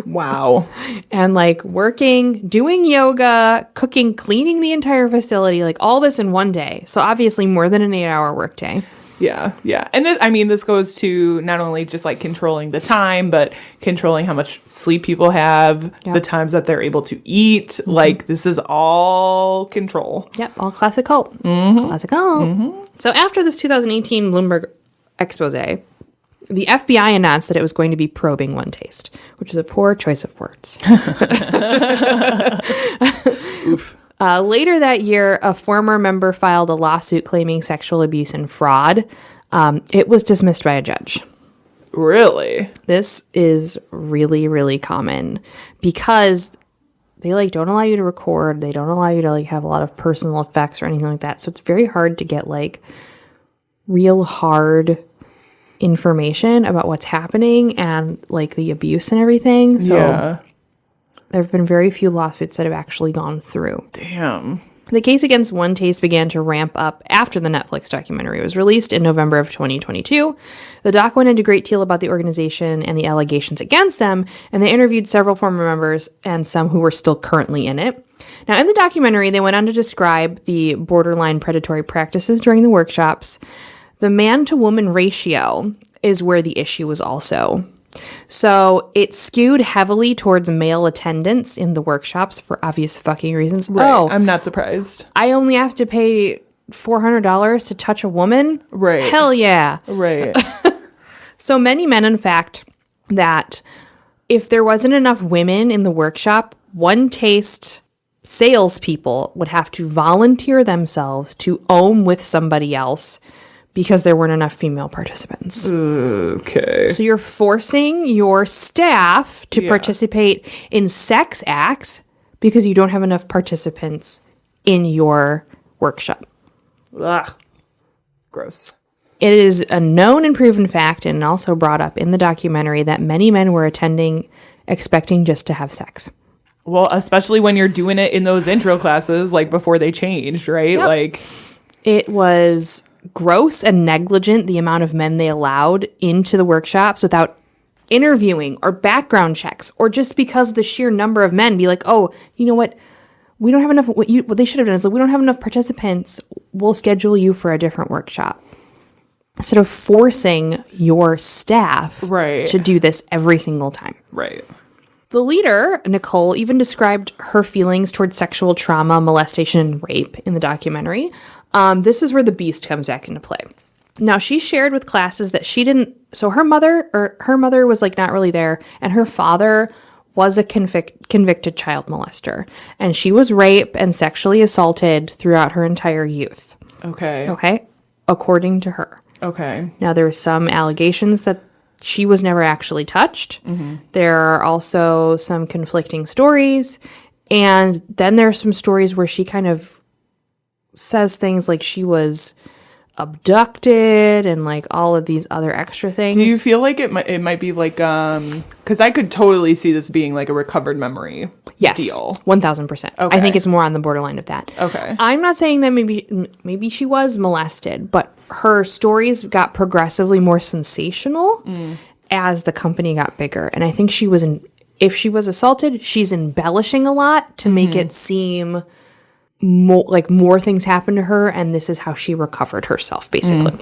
Wow.
And like working, doing yoga, cooking, cleaning the entire facility, like all this in one day. So obviously more than an 8-hour workday.
Yeah, yeah. And this goes to not only just like controlling the time, but controlling how much sleep people have, the times that they're able to eat. Mm-hmm. Like this is all control.
Yep, all classic cult. Mm-hmm. Classic cult. Mm-hmm. So after this 2018 Bloomberg expose, the FBI announced that it was going to be probing One Taste, which is a poor choice of words.
Oof.
Later that year, a former member filed a lawsuit claiming sexual abuse and fraud. It was dismissed by a judge.
Really?
This is really, really common because they like don't allow you to record. They don't allow you to like have a lot of personal effects or anything like that. So it's very hard to get like real hard information about what's happening and like the abuse and everything. So
Yeah.
there have been very few lawsuits that have actually gone through.
Damn.
The case against One Taste began to ramp up after the Netflix documentary was released in November of 2022. The doc went into great deal about the organization and the allegations against them, and they interviewed several former members and some who were still currently in it. Now, in the documentary, they went on to describe the borderline predatory practices during the workshops. The man-to-woman ratio is where the issue was also. So it skewed heavily towards male attendants in the workshops for obvious fucking reasons.
Right.
Oh,
I'm not surprised.
I only have to pay $400 to touch a woman?
Right.
Hell yeah.
Right.
So many men, in fact, that if there wasn't enough women in the workshop, One Taste salespeople would have to volunteer themselves to own with somebody else because there weren't enough female participants.
Okay.
So you're forcing your staff to participate in sex acts because you don't have enough participants in your workshop.
Ugh. Gross.
It is a known and proven fact, and also brought up in the documentary, that many men were attending expecting just to have sex.
Well, especially when you're doing it in those intro classes, like before they changed, right?
Yep.
Like,
It was gross and negligent, the amount of men they allowed into the workshops without interviewing or background checks, or just because the sheer number of men be like, oh, you know what? We don't have enough. What they should have done is like, we don't have enough participants. We'll schedule you for a different workshop. Instead of forcing your staff
Right.
to do this every single time.
right.
The leader, Nicole, even described her feelings towards sexual trauma, molestation, and rape in the documentary. This is where the beast comes back into play. Now, she shared with classes that she didn't... So her mother was like not really there, and her father was a convicted child molester. And she was raped and sexually assaulted throughout her entire youth.
Okay.
Okay? According to her.
Okay.
Now, there were some allegations that she was never actually touched. Mm-hmm. There are also some conflicting stories. And then there are some stories where she kind of says things like she was abducted and like all of these other extra things.
Do you feel like it might be like, because I could totally see this being like a recovered memory deal.
1,000%.
Okay.
I think it's more on the borderline of that.
Okay.
I'm not saying that maybe she was molested, but her stories got progressively more sensational as the company got bigger. And I think if she was assaulted, she's embellishing a lot to make it seem more things happened to her, and this is how she recovered herself, basically.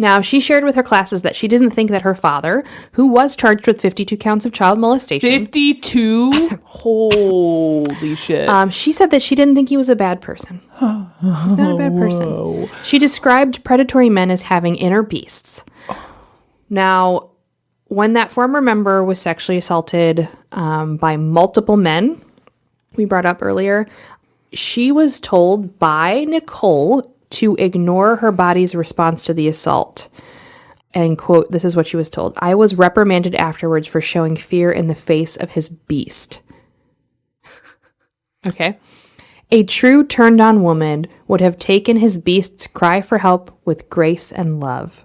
Now, she shared with her classes that she didn't think that her father, who was charged with 52 counts of child molestation...
52? Holy shit.
she said that she didn't think he was a bad person. He's not a bad person. She described predatory men as having inner beasts. Now, when that former member was sexually assaulted by multiple men, we brought up earlier, she was told by Nicole to ignore her body's response to the assault. And quote, this is what she was told. I was reprimanded afterwards for showing fear in the face of his beast. Okay. A true turned on woman would have taken his beast's cry for help with grace and love.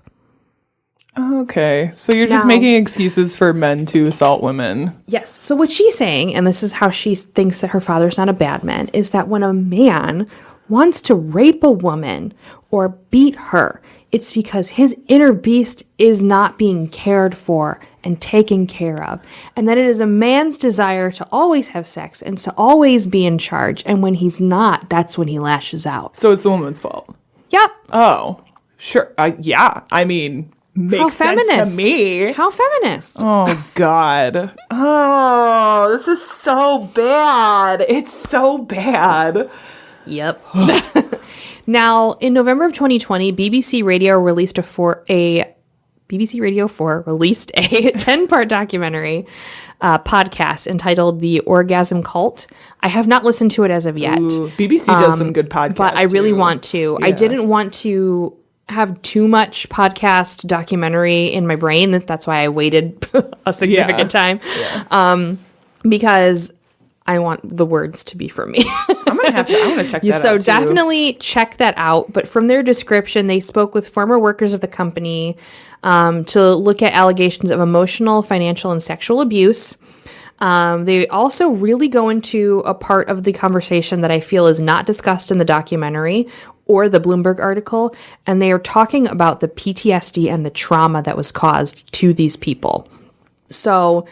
Okay. So you're just
Now-
making excuses for men to assault women.
Yes. So what she's saying, and this is how she thinks that her father's not a bad man, is that when a man wants to rape a woman or beat her, it's because his inner beast is not being cared for and taken care of. And that it is a man's desire to always have sex and to always be in charge. And when he's not, that's when he lashes out.
So it's the woman's fault.
Yep.
Oh, sure. Yeah. I mean, makes sense to me.
How feminist.
Oh, God. Oh, this is so bad. It's so bad.
Yep. Now, in November of 2020, BBC Radio released a BBC Radio 4 released a 10-part documentary podcast entitled The Orgasm Cult. I have not listened to it as of yet.
Ooh, BBC does some good podcasts,
but I really
too.
want to.
Yeah.
I didn't want to have too much podcast documentary in my brain. That's why I waited a significant time.
Yeah.
Because I want the words to be from me.
I'm gonna check that out.
So
too.
definitely check that out. But from their description, they spoke with former workers of the company to look at allegations of emotional, financial, and sexual abuse. They also really go into a part of the conversation that I feel is not discussed in the documentary or the Bloomberg article, and they are talking about the PTSD and the trauma that was caused to these people. So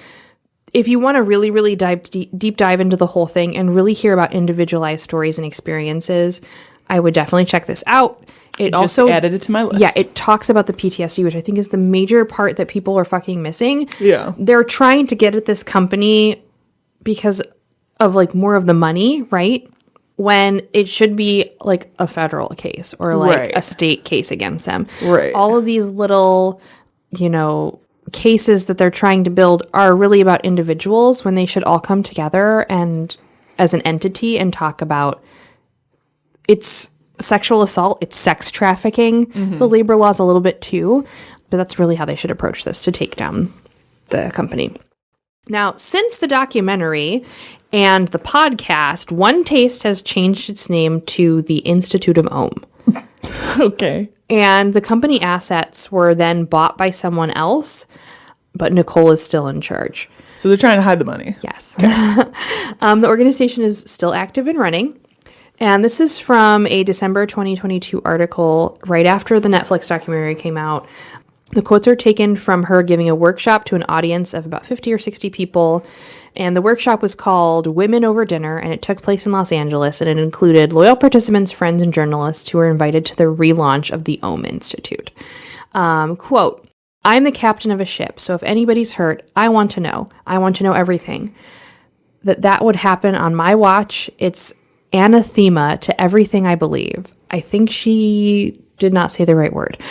if you want to really, really deep dive into the whole thing and really hear about individualized stories and experiences, I would definitely check this out. It
Just
also
added it to my list.
Yeah, it talks about the PTSD, which I think is the major part that people are fucking missing.
Yeah.
They're trying to get at this company because of like more of the money, right? When it should be like a federal case or like
Right.
a state case against them.
Right.
All of these little, cases that they're trying to build are really about individuals when they should all come together and as an entity and talk about it's sexual assault, it's sex trafficking, the labor laws a little bit too, but that's really how they should approach this to take down the company. Now, since the documentary and the podcast, One Taste has changed its name to the Institute of Om.
Okay.
And the company assets were then bought by someone else, but Nicole is still in charge.
So they're trying to hide the money.
Yes. The organization is still active and running. And this is from a December 2022 article right after the Netflix documentary came out. The quotes are taken from her giving a workshop to an audience of about 50 or 60 people. And the workshop was called Women Over Dinner, and it took place in Los Angeles, and it included loyal participants, friends, and journalists who were invited to the relaunch of the Om Institute. Quote, I'm the captain of a ship, so if anybody's hurt, I want to know. I want to know everything. That would happen on my watch. It's anathema to everything I believe. I think she did not say the right word.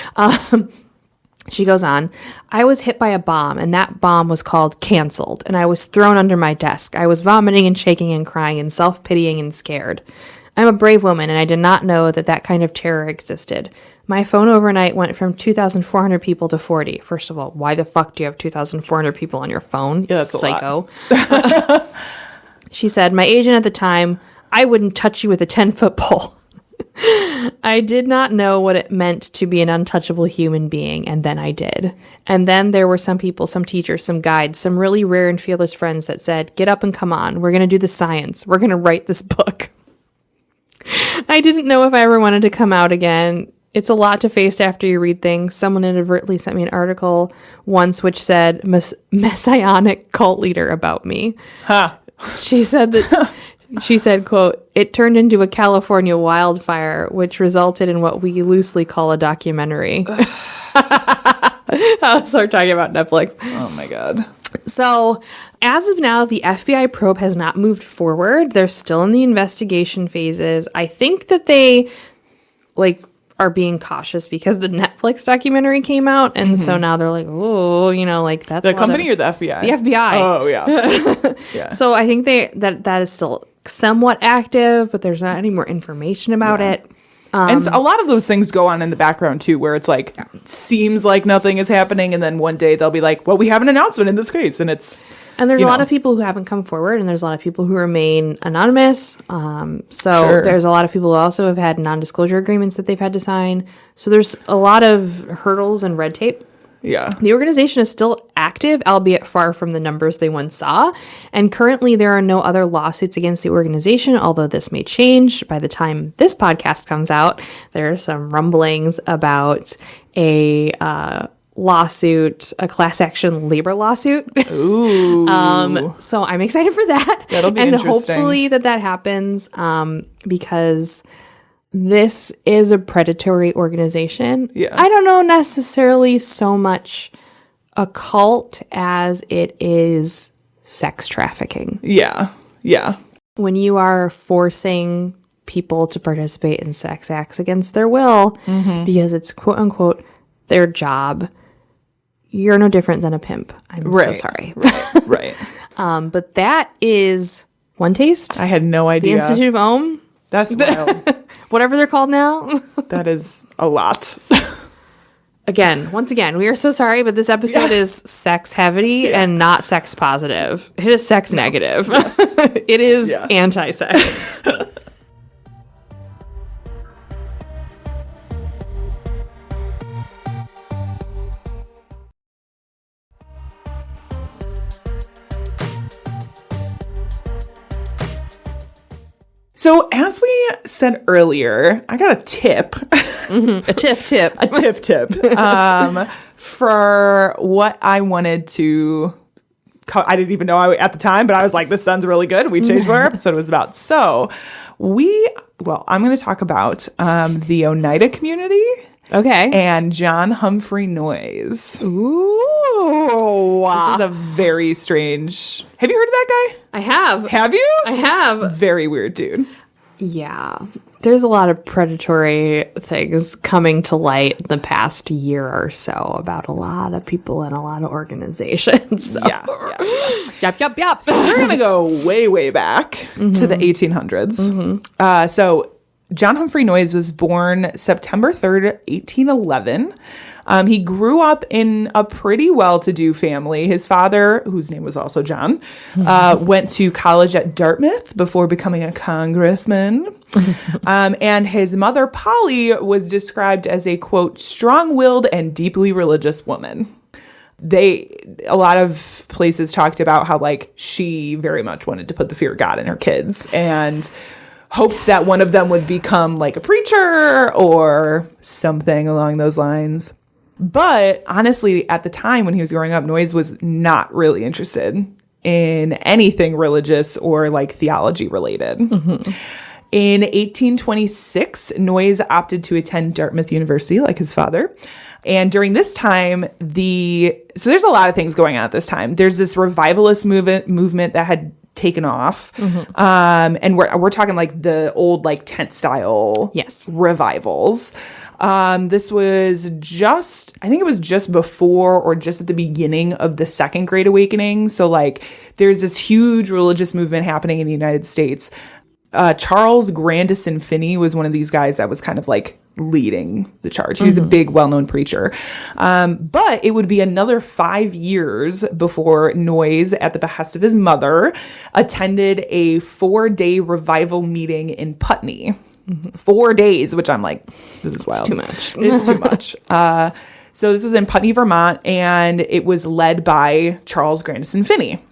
She goes on, I was hit by a bomb, and that bomb was called canceled, and I was thrown under my desk. I was vomiting and shaking and crying and self-pitying and scared. I'm a brave woman, and I did not know that kind of terror existed. My phone overnight went from 2,400 people to 40. First of all, why the fuck do you have 2,400 people on your phone?
Yeah, that's
psycho. A lot. She said, my agent at the time, I wouldn't touch you with a 10-foot pole. I did not know what it meant to be an untouchable human being, and then I did. And then there were some people, some teachers, some guides, some really rare and fearless friends that said, get up and come on. We're going to do the science. We're going to write this book. I didn't know if I ever wanted to come out again. It's a lot to face after you read things. Someone inadvertently sent me an article once which said messianic cult leader about me.
Ha.
She said that... She said, quote, it turned into a California wildfire, which resulted in what we loosely call a documentary. I'll start talking about Netflix.
Oh, my God.
So, as of now, the FBI probe has not moved forward. They're still in the investigation phases. I think that they, are being cautious because the Netflix documentary came out, and so now they're like, oh, that's
The company or the FBI?
The FBI.
Oh, yeah. Yeah.
So I think that is still somewhat active, but there's not any more information about it.
And a lot of those things go on in the background too, where it's like, seems like nothing is happening, and then one day they'll be like, well, we have an announcement in this case, and it's...
And there's a lot of people who haven't come forward, and there's a lot of people who remain anonymous. So there's a lot of people who also have had non-disclosure agreements that they've had to sign. So there's a lot of hurdles and red tape.
Yeah.
The organization is still active, albeit far from the numbers they once saw. And currently there are no other lawsuits against the organization, although this may change. By the time this podcast comes out, there are some rumblings about a lawsuit, a class action labor lawsuit.
Ooh.
So I'm excited for that.
That'll be
and
interesting.
Hopefully that happens because this is a predatory organization.
Yeah.
I don't know necessarily so much a cult as it is sex trafficking.
Yeah. Yeah.
When you are forcing people to participate in sex acts against their will because it's quote unquote their job, you're no different than a pimp. I'm
Right.
so sorry.
Right.
But that is One Taste,
I had no
the
idea.
Institute of Ohm,
That's wild.
whatever they're called now.
That is a lot.
Once again, we are so sorry, but this episode is sex heavy and not sex positive. It is sex negative. It is anti-sex.
So as we said earlier, I got a tip.
A tip.
A tip. For what I wanted to... I didn't even know at the time, but I was like, this sounds really good. We changed what our episode was about. So I'm going to talk about the Oneida community.
Okay.
And John Humphrey Noyes.
Ooh.
This is a very strange... Have you heard of that guy?
I have.
Have you?
I have.
Very weird dude.
Yeah. There's a lot of predatory things coming to light in the past year or so about a lot of people and a lot of organizations. So.
Yeah.
Yep.
So we're going to go way, way back to the 1800s. So John Humphrey Noyes was born September 3rd, 1811. He grew up in a pretty well-to-do family. His father, whose name was also John, went to college at Dartmouth before becoming a congressman. And his mother, Polly, was described as a, quote, strong-willed and deeply religious woman. A lot of places talked about how, like, she very much wanted to put the fear of God in her kids and hoped that one of them would become, like, a preacher or something along those lines. But honestly, at the time when he was growing up, Noyes was not really interested in anything religious or like theology related. In 1826, Noyes opted to attend Dartmouth University like his father. And during this time, so there's a lot of things going on at this time. There's this revivalist movement that had taken off. And we're talking like the old like tent style revivals. This was I think it was just before or just at the beginning of the Second Great Awakening. So like there's this huge religious movement happening in the United States. Charles Grandison Finney was one of these guys that was kind of like leading the charge. He was a big, well-known preacher. But it would be another 5 years before Noyes, at the behest of his mother, attended a 4-day revival meeting in Putney. 4 days, which I'm like, this is wild.
It's too much.
It's too much. So this was in Putney, Vermont, and it was led by Charles Grandison Finney.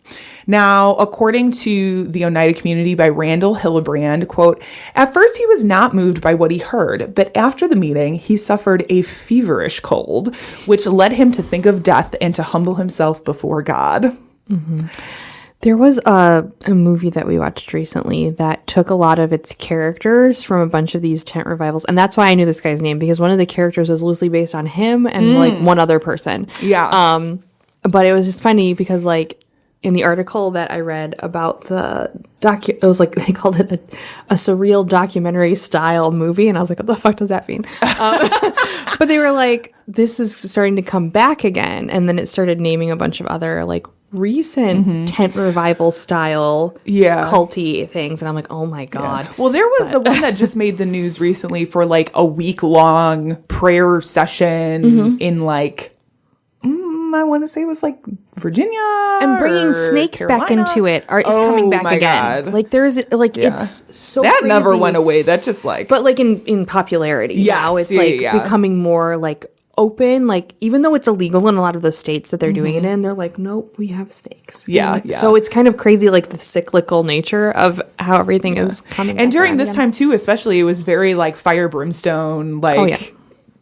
Now, according to the Oneida Community by Randall Hillebrand, quote, at first he was not moved by what he heard, but after the meeting, he suffered a feverish cold, which led him to think of death and to humble himself before God.
There was a movie that we watched recently that took a lot of its characters from a bunch of these tent revivals. And that's why I knew this guy's name, because one of the characters was loosely based on him and like one other person.
Yeah.
But it was just funny because like in the article that I read about the it was like they called it a surreal documentary style movie. And I was like, what the fuck does that mean? But they were like, this is starting to come back again. And then it started naming a bunch of other like recent tent revival style culty things, and I'm like, oh my god.
Well, there was the one that just made the news recently for like a week-long prayer session in like I want to say it was like Virginia,
and bringing snakes
Carolina.
Back into it is coming back again. God. Like there's like it's so
that
crazy.
Never went away. That just like,
but like in popularity now it's becoming more like open, like even though it's illegal in a lot of the states that they're doing it in, they're like, nope, we have stakes. So it's kind of crazy, like the cyclical nature of how everything is coming.
And during this time too, especially, it was very like fire brimstone, like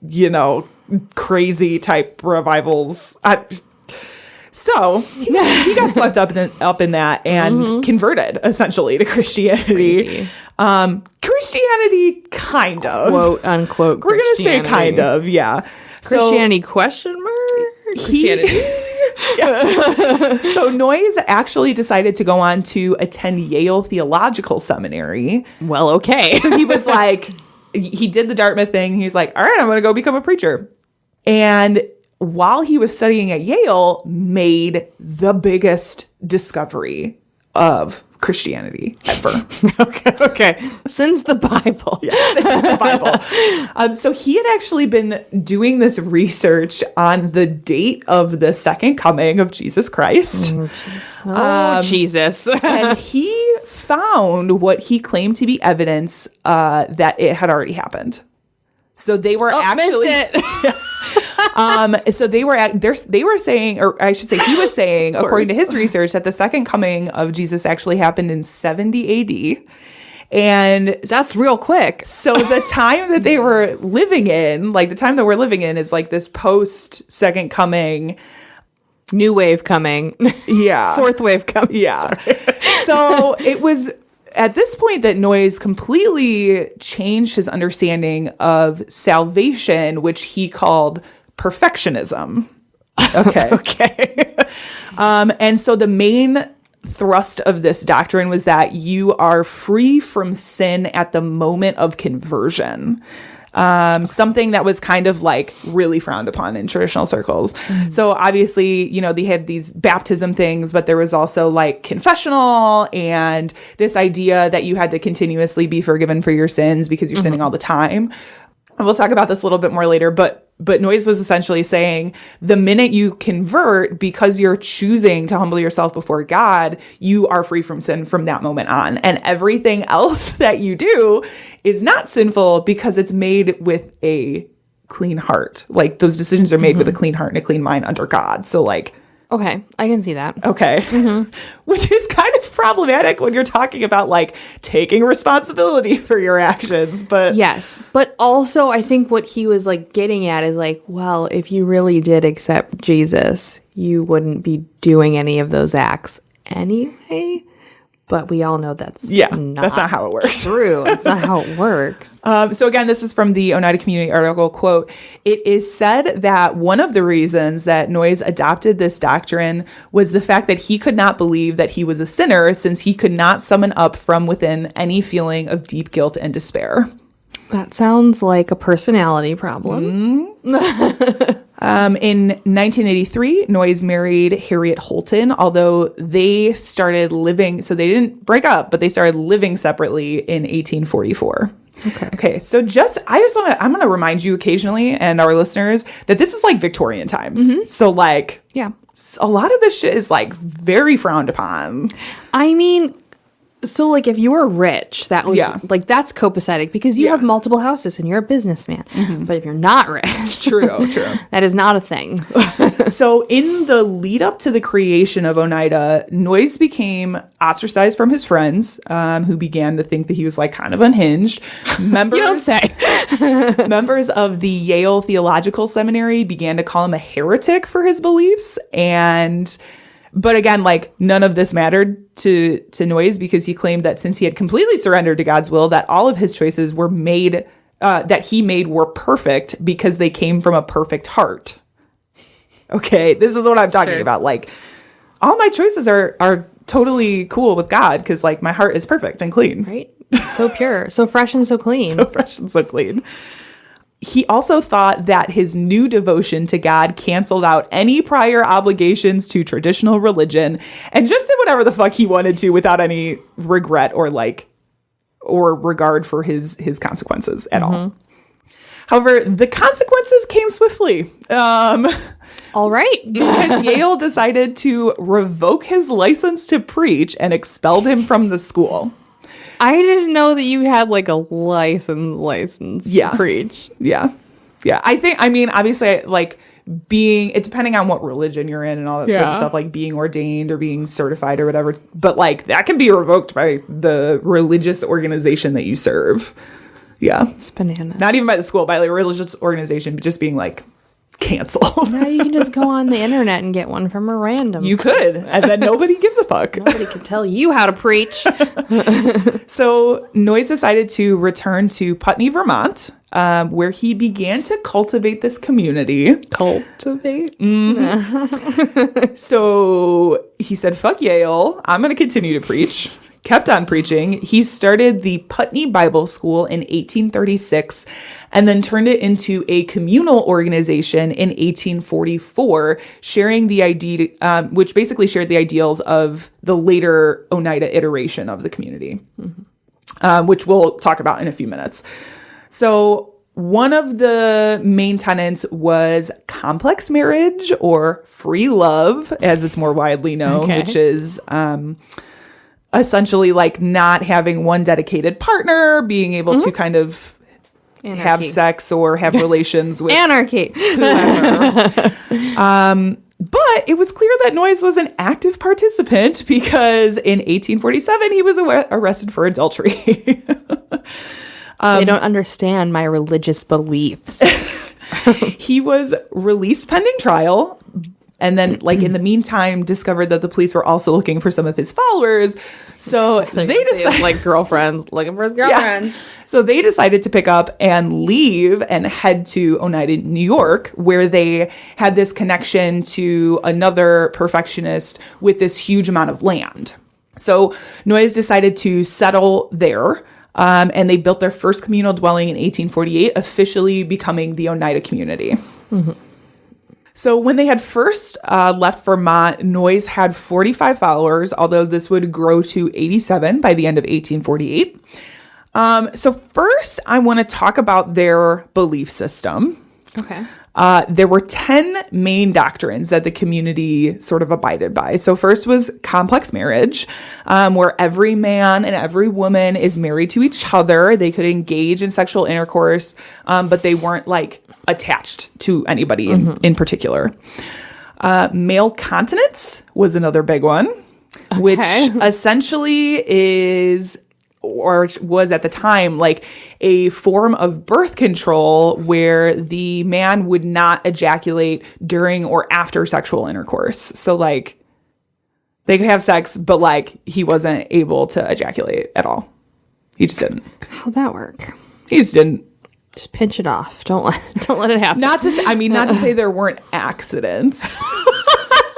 you know, crazy type revivals. So he got swept up in that and converted essentially to Christianity. Christianity, kind of,
quote unquote.
We're gonna say kind of, yeah.
Christianity question mark? Christianity.
So Noyes actually decided to go on to attend Yale Theological Seminary.
Well, okay.
So he was like, he did the Dartmouth thing. He was like, all right, I'm going to go become a preacher. And while he was studying at Yale, made the biggest discovery of Christianity ever.
Okay. Since the Bible.
Yes, it's the Bible. So he had actually been doing this research on the date of the second coming of Jesus Christ.
Jesus.
And he found what he claimed to be evidence that it had already happened. So they were actually
missed it.
so they were saying, or I should say he was saying, according to his research, that the second coming of Jesus actually happened in 70 AD. And
That's real quick.
so the time that they were living in, like the time that we're living in, is like this post second coming.
New wave coming.
Yeah.
Fourth wave coming.
Yeah. So it was at this point that Noyes completely changed his understanding of salvation, which he called perfectionism. Okay.
Okay.
And so the main thrust of this doctrine was that you are free from sin at the moment of conversion. Something that was kind of like really frowned upon in traditional circles. Mm-hmm. So obviously, you know, they had these baptism things, but there was also like confessional and this idea that you had to continuously be forgiven for your sins because you're sinning all the time. And we'll talk about this a little bit more later, but Noyes was essentially saying the minute you convert, because you're choosing to humble yourself before God, you are free from sin from that moment on. And everything else that you do is not sinful because it's made with a clean heart. Like those decisions are made with a clean heart and a clean mind under God. So like,
Okay, I can see that.
okay. Which is kind of problematic when you're talking about like taking responsibility for your actions, but
Yes, but also I think what he was like getting at is like, well, if you really did accept Jesus, you wouldn't be doing any of those acts anyway. But we all know that's
that's not how it works.
true. It's not how it works.
So again, this is from the Oneida Community article, quote, "It is said that one of the reasons that Noyes adopted this doctrine was the fact that he could not believe that he was a sinner since he could not summon up from within any feeling of deep guilt and despair."
That sounds like a personality problem.
In 1983, Noyes married Harriet Holton, although they started living, so they didn't break up, but they started living separately in 1844. Okay. So I'm going to remind you occasionally and our listeners that this is like Victorian times. So like,
Yeah.
a lot of this shit is like very frowned upon.
I mean, so like if you were rich, that was like that's copacetic because you have multiple houses and you're a businessman. But if you're not rich,
True.
that is not a thing.
So in the lead up to the creation of Oneida, Noyes became ostracized from his friends, who began to think that he was like kind of unhinged. Members,
You don't say.
members of the Yale Theological Seminary began to call him a heretic for his beliefs. But again, like none of this mattered to Noyes because he claimed that since he had completely surrendered to God's will, that all of his choices were made, that he made were perfect because they came from a perfect heart. Okay, this is what I'm talking about. Like all my choices are totally cool with God because like my heart is perfect and clean.
Right? So pure, so fresh and so clean.
So fresh and so clean. He also thought that his new devotion to God canceled out any prior obligations to traditional religion and just did whatever the fuck he wanted to without any regret or regard for his consequences at all. However, the consequences came swiftly.
All right.
Because Yale decided to revoke his license to preach and expelled him from the school.
I didn't know that you had like a license to preach.
Yeah. I mean, obviously, like it depending on what religion you're in and all that sort of stuff, like being ordained or being certified or whatever. But like that can be revoked by the religious organization that you serve. Yeah.
It's bananas.
Not even by the school, by like a religious organization, but just being like canceled.
Now you can just go on the internet and get one from a random.
You could, and then nobody gives a fuck.
Nobody can tell you how to preach.
So Noyes decided to return to Putney, Vermont, where he began to cultivate this community.
Cultivate?
So he said, fuck Yale. I'm going to continue to preach kept on preaching. He started the Putney Bible School in 1836 and then turned it into a communal organization in 1844, sharing the idea, which basically shared the ideals of the later Oneida iteration of the community, which we'll talk about in a few minutes. So one of the main tenets was complex marriage or free love, as it's more widely known, which is essentially like not having one dedicated partner, being able to kind of have sex or have relations with
Anarchy.
whoever. But it was clear that Noyes was an active participant because in 1847 he was arrested for adultery.
They don't understand my religious beliefs.
He was released pending trial, and then, like, in the meantime, discovered that the police were also looking for some of his followers. So they decided,
like, girlfriends looking for his girlfriend.
Yeah. So they decided to pick up and leave and head to Oneida, New York, where they had this connection to another perfectionist with this huge amount of land. So Noyes decided to settle there. And they built their first communal dwelling in 1848, officially becoming the Oneida community. So when they had first left Vermont, Noyes had 45 followers, although this would grow to 87 by the end of 1848. So first, I want to talk about their belief system.
Okay.
There were 10 main doctrines that the community sort of abided by. So first was complex marriage, where every man and every woman is married to each other. They could engage in sexual intercourse, but they weren't like attached to anybody in particular. Male continence was another big one, which essentially is, or was at the time, like a form of birth control where the man would not ejaculate during or after sexual intercourse. So like they could have sex, but like he wasn't able to ejaculate at all. He just didn't.
How'd that work?
He just didn't.
Just pinch it off. Don't let it happen.
Not to say, not to say there weren't accidents.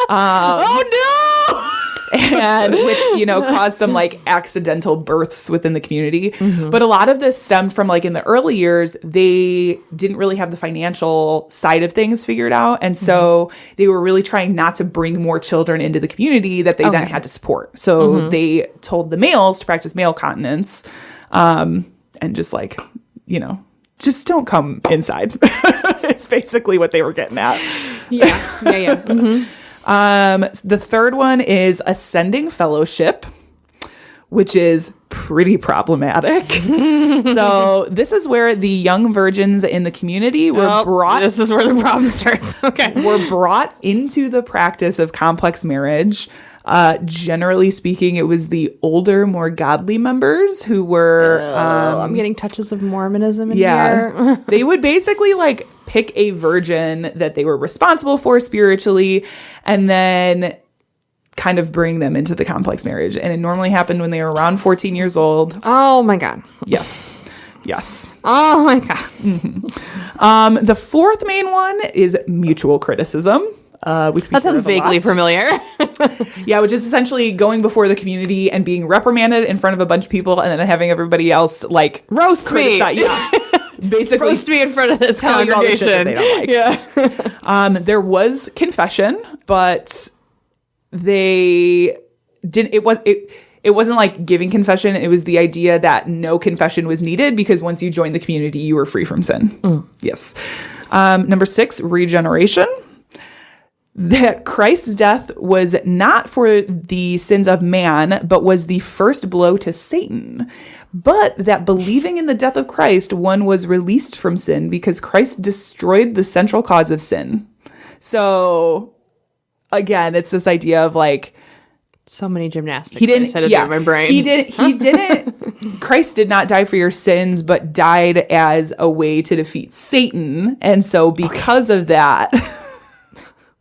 Oh no!
And which, caused some like accidental births within the community. But a lot of this stemmed from like in the early years, they didn't really have the financial side of things figured out. And so they were really trying not to bring more children into the community that they then had to support. So they told the males to practice male continence, and just like, just don't come inside. It's basically what they were getting at.
Yeah.
The third one is ascending fellowship, which is pretty problematic. So this is where the young virgins in the community were brought.
This is where the problem starts. Okay.
Were brought into the practice of complex marriage. Generally speaking, it was the older, more godly members who were.
I'm getting touches of Mormonism in here.
They would basically like pick a virgin that they were responsible for spiritually, and then kind of bring them into the complex marriage. And it normally happened when they were around 14 years old.
Oh my God.
Yes.
Oh my God.
The fourth main one is mutual criticism. Which
that sounds vaguely familiar.
Yeah, which is essentially going before the community and being reprimanded in front of a bunch of people and then having everybody else like
roast me.
Yeah. Basically
roast me in front of this congregation.
They don't like.
Yeah.
There was confession, but they didn't. It wasn't like giving confession. It was the idea that no confession was needed because once you joined the community, you were free from sin. Yes. Number 6, regeneration. That Christ's death was not for the sins of man, but was the first blow to Satan. But that believing in the death of Christ, one was released from sin because Christ destroyed the central cause of sin. So, again, it's this idea of like,
so many gymnastics.
He didn't.
In my brain.
He didn't. Christ did not die for your sins, but died as a way to defeat Satan. And so, because of that,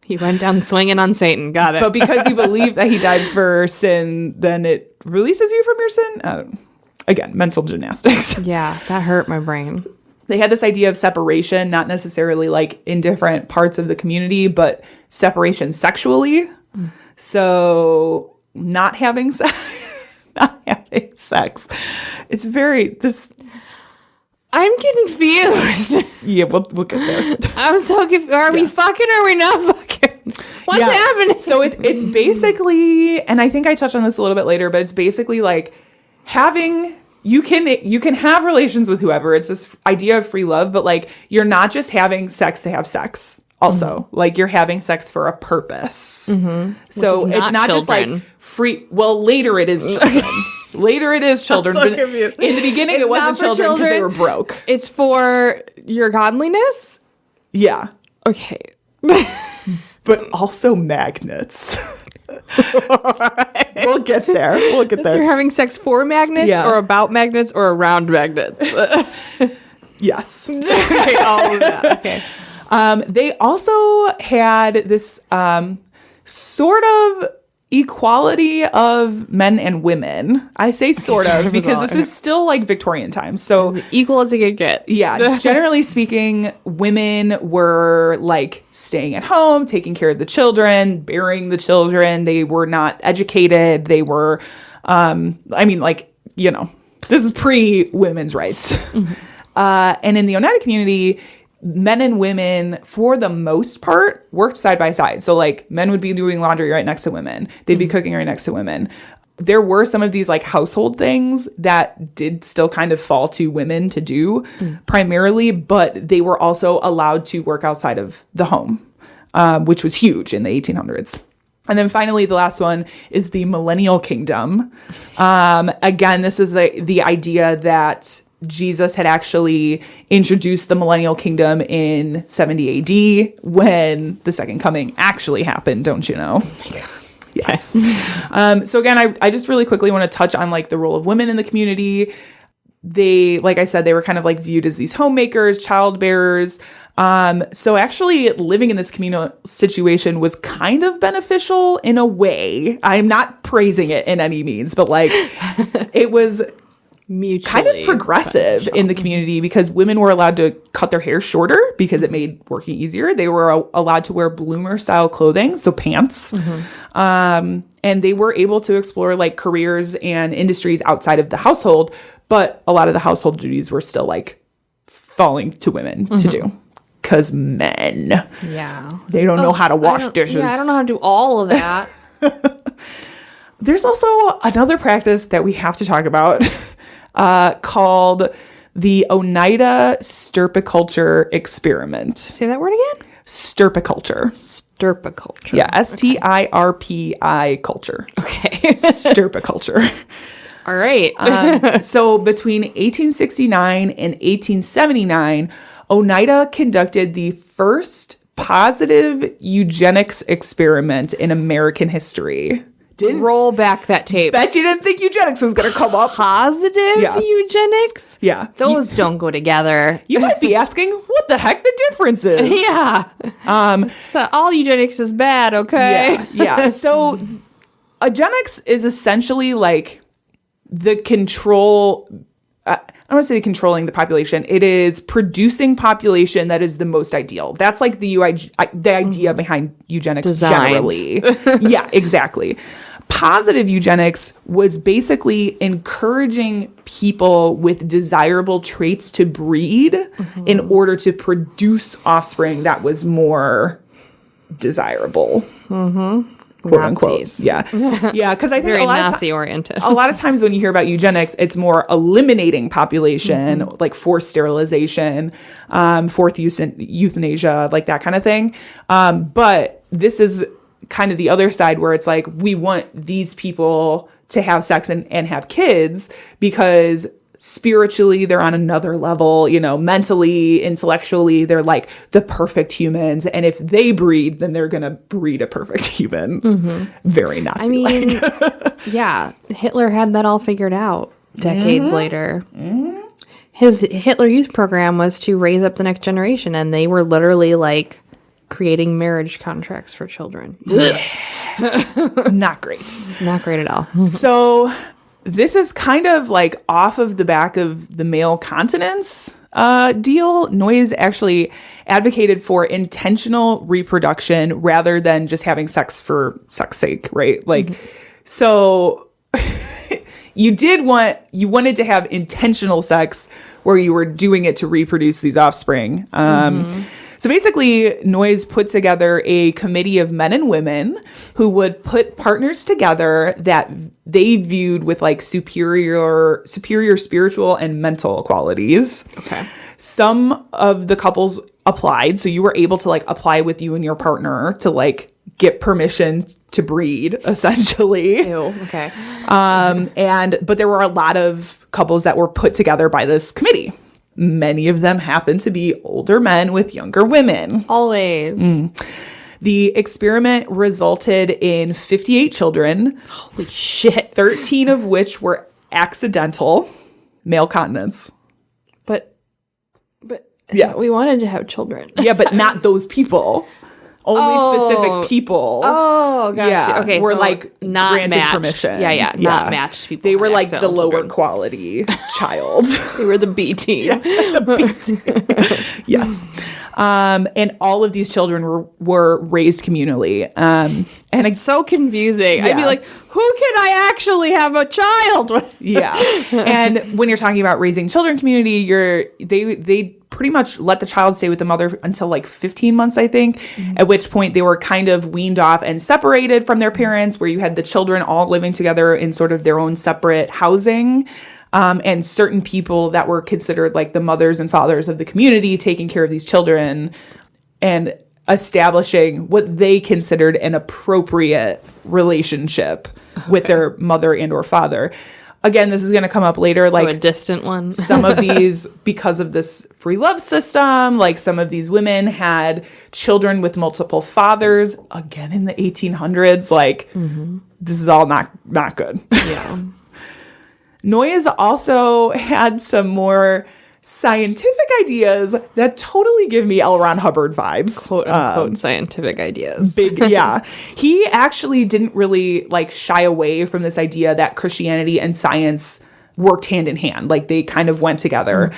he went down swinging on Satan. Got it.
But because you believe that he died for sin, then it releases you from your sin. Again, mental gymnastics.
Yeah, that hurt my brain.
They had this idea of separation, not necessarily like in different parts of the community, but separation sexually. So not having sex. not having sex. It's very this.
I'm confused.
Yeah, we'll get there.
I'm so confused. Are we fucking or are we not fucking? What's happening?
So it's basically, and I think I touched on this a little bit later, but it's basically like having. You can have relations with whoever. It's this idea of free love, but like you're not just having sex to have sex. Also, like you're having sex for a purpose. So it's not just like free. Well, later it is children. Later it is children.
I'm so
But
confused.
in the beginning,
It's
it wasn't
not for
children because they were
children.
broke.
It's for your godliness?
Yeah,
Okay.
but also magnets. We'll get there. We'll get
You're
there.
having sex for magnets
Yeah.
or about magnets or around magnets?
Yes.
Okay, all of that. Okay.
They also had this sort of equality of men and women. I say sort of because this is still like Victorian times. So
Equal as it could get.
yeah, generally speaking, women were like staying at home, taking care of the children, bearing the children. They were not educated. They were, this is pre-women's rights. And in the Oneida community, men and women, for the most part, worked side by side. So like men would be doing laundry right next to women. They'd be cooking right next to women. There were some of these like household things that did still kind of fall to women to do primarily, but they were also allowed to work outside of the home, which was huge in the 1800s. And then finally, the last one is the millennial kingdom. Again, this is the idea that Jesus had actually introduced the millennial kingdom in 70 AD when the second coming actually happened, don't you know? Oh my God. Yes. So again, I just really quickly want to touch on like the role of women in the community. They, like I said, they were kind of like viewed as these homemakers, child bearers. So actually living in this communal situation was kind of beneficial in a way. I'm not praising it in any means, but like it was
Mutually
kind of progressive
beneficial.
in the community because women were allowed to cut their hair shorter because it made working easier. They were allowed to wear bloomer style clothing, so pants. And they were able to explore like careers and industries outside of the household, but a lot of the household duties were still like falling to women to do because men,
Yeah.
they don't know how to wash dishes.
Yeah, I don't know how to do all of that.
There's also another practice that we have to talk about called the Oneida stirpiculture experiment.
Say that word again?
Stirpiculture.
Stirpiculture.
Yeah, STIRPI culture.
Okay.
Stirpiculture.
All right.
So between 1869 and 1879, Oneida conducted the first positive eugenics experiment in American history. Didn't
Roll back that tape.
bet you didn't think eugenics was going to come up.
Positive
Yeah.
eugenics?
Yeah.
Those don't go together.
You might be asking what the heck the difference is.
Yeah. So all eugenics is bad, okay?
Yeah. So eugenics is essentially like the control. I don't want to say controlling the population. It is producing population that is the most ideal. That's like the idea behind eugenics
Designed.
generally. Yeah, exactly. Positive eugenics was basically encouraging people with desirable traits to breed in order to produce offspring that was more desirable. Quote unquote.
Nazis.
Yeah. Yeah. Because I think
Very
a lot of
Nazi oriented.
a lot of times when you hear about eugenics, it's more eliminating population, like forced sterilization, forced euthanasia, like that kind of thing. But this is kind of the other side where it's like, we want these people to have sex and have kids because spiritually they're on another level, you know, mentally, intellectually, they're like the perfect humans. And if they breed, then they're going to breed a perfect human. Very Nazi.
I mean, yeah, Hitler had that all figured out decades later. His Hitler Youth program was to raise up the next generation, and they were literally like creating marriage contracts for children.
not great.
Not great at all.
So this is kind of like off of the back of the male continence deal. Noyes actually advocated for intentional reproduction rather than just having sex for sex sake, right? Like, so you wanted to have intentional sex where you were doing it to reproduce these offspring. So basically, Noyes put together a committee of men and women who would put partners together that they viewed with like superior spiritual and mental qualities.
Okay.
Some of the couples applied, so you were able to like apply with you and your partner to like get permission to breed, essentially.
Ew. Okay.
But there were a lot of couples that were put together by this committee. Many of them happened to be older men with younger women.
Always.
The experiment resulted in 58 children.
Holy shit.
13 of which were accidental male continence.
But
Yeah.
we wanted to have children.
Yeah, but not those people. Only specific people.
Oh, gotcha.
Yeah,
Okay,
were
so
like
not
granted
matched.
permission.
Yeah, not matched people.
They were
had
like the
accidental
lower
children.
quality child.
They were the B team.
Yes. And all of these children were raised communally. And
It's so confusing. I'd be
Yeah.
like, who can I actually have a child with?
yeah. And when you're talking about raising children community, they pretty much let the child stay with the mother until like 15 months, I think, at which point they were kind of weaned off and separated from their parents, where you had the children all living together in sort of their own separate housing. And certain people that were considered like the mothers and fathers of the community taking care of these children and establishing what they considered an appropriate relationship with their mother and or father. Again, this is going to come up later.
So
like
a distant one.
some of these, because of this free love system, like some of these women had children with multiple fathers. Again, in the 1800s, like this is all not good.
Yeah.
Noyes also had some more scientific ideas that totally give me L. Ron Hubbard vibes.
Quote unquote scientific ideas.
Yeah. He actually didn't really like shy away from this idea that Christianity and science worked hand in hand. Like they kind of went together.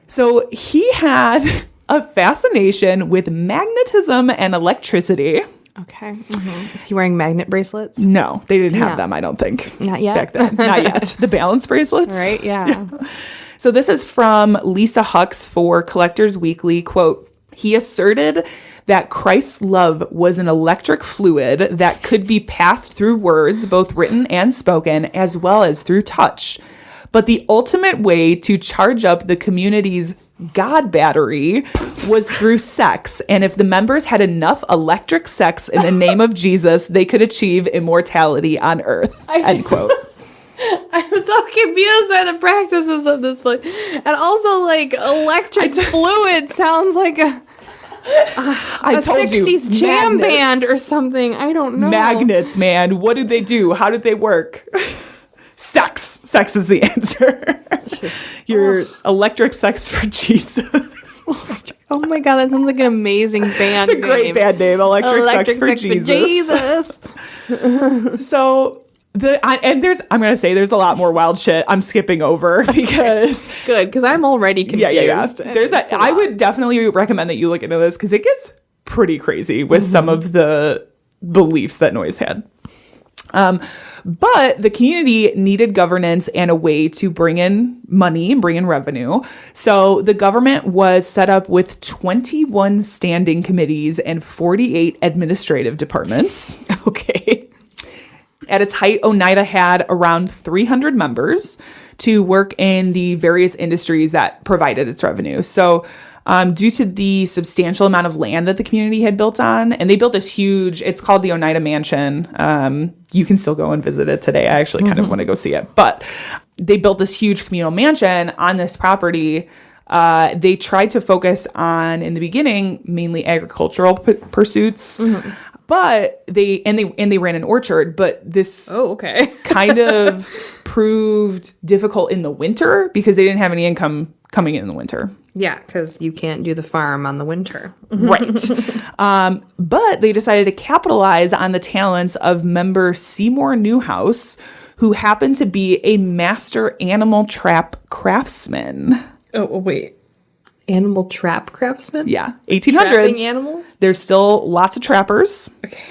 So he had a fascination with magnetism and electricity.
Okay. Is he wearing magnet bracelets?
No, they didn't
Yeah.
have them, I don't think.
Not yet.
Back then. Not yet. The balance bracelets.
Right? Yeah.
So this is from Lisa Hux for Collectors Weekly. Quote, he asserted that Christ's love was an electric fluid that could be passed through words, both written and spoken, as well as through touch. But the ultimate way to charge up the community's God battery was through sex. And if the members had enough electric sex in the name of Jesus, they could achieve immortality on earth. End quote.
I'm so confused by the practices of this book. And also, like, electric fluid sounds like a
I told
60s
you,
jam
magnets.
band or something. I don't know.
Magnets, man. What did they do? How did they work? Sex. Sex is the answer. Your electric sex for Jesus.
Oh my god, that sounds like an amazing band.
It's a great band name. Electric sex for Jesus. So I'm gonna say there's a lot more wild shit I'm skipping over because
Good, because I'm already confused.
yeah.
It's a
I
lot.
would definitely recommend that you look into this because it gets pretty crazy with some of the beliefs that Noyes had. But the community needed governance and a way to bring in money and bring in revenue. So the government was set up with 21 standing committees and 48 administrative departments.
Okay.
At its height, Oneida had around 300 members to work in the various industries that provided its revenue. So due to the substantial amount of land that the community had built on, and they built this huge, it's called the Oneida Mansion. You can still go and visit it today. I actually kind of want to go see it. But they built this huge communal mansion on this property. They tried to focus on, in the beginning, mainly agricultural pursuits. But they ran an orchard, but this kind of proved difficult in the winter because they didn't have any income coming in the winter.
Yeah, because you can't do the farm on the winter.
Right. But they decided to capitalize on the talents of member Seymour Newhouse, who happened to be a master animal trap craftsman.
Oh, wait. Animal trap craftsman?
Yeah, 1800s.
Trapping animals?
There's still lots of trappers.
Okay.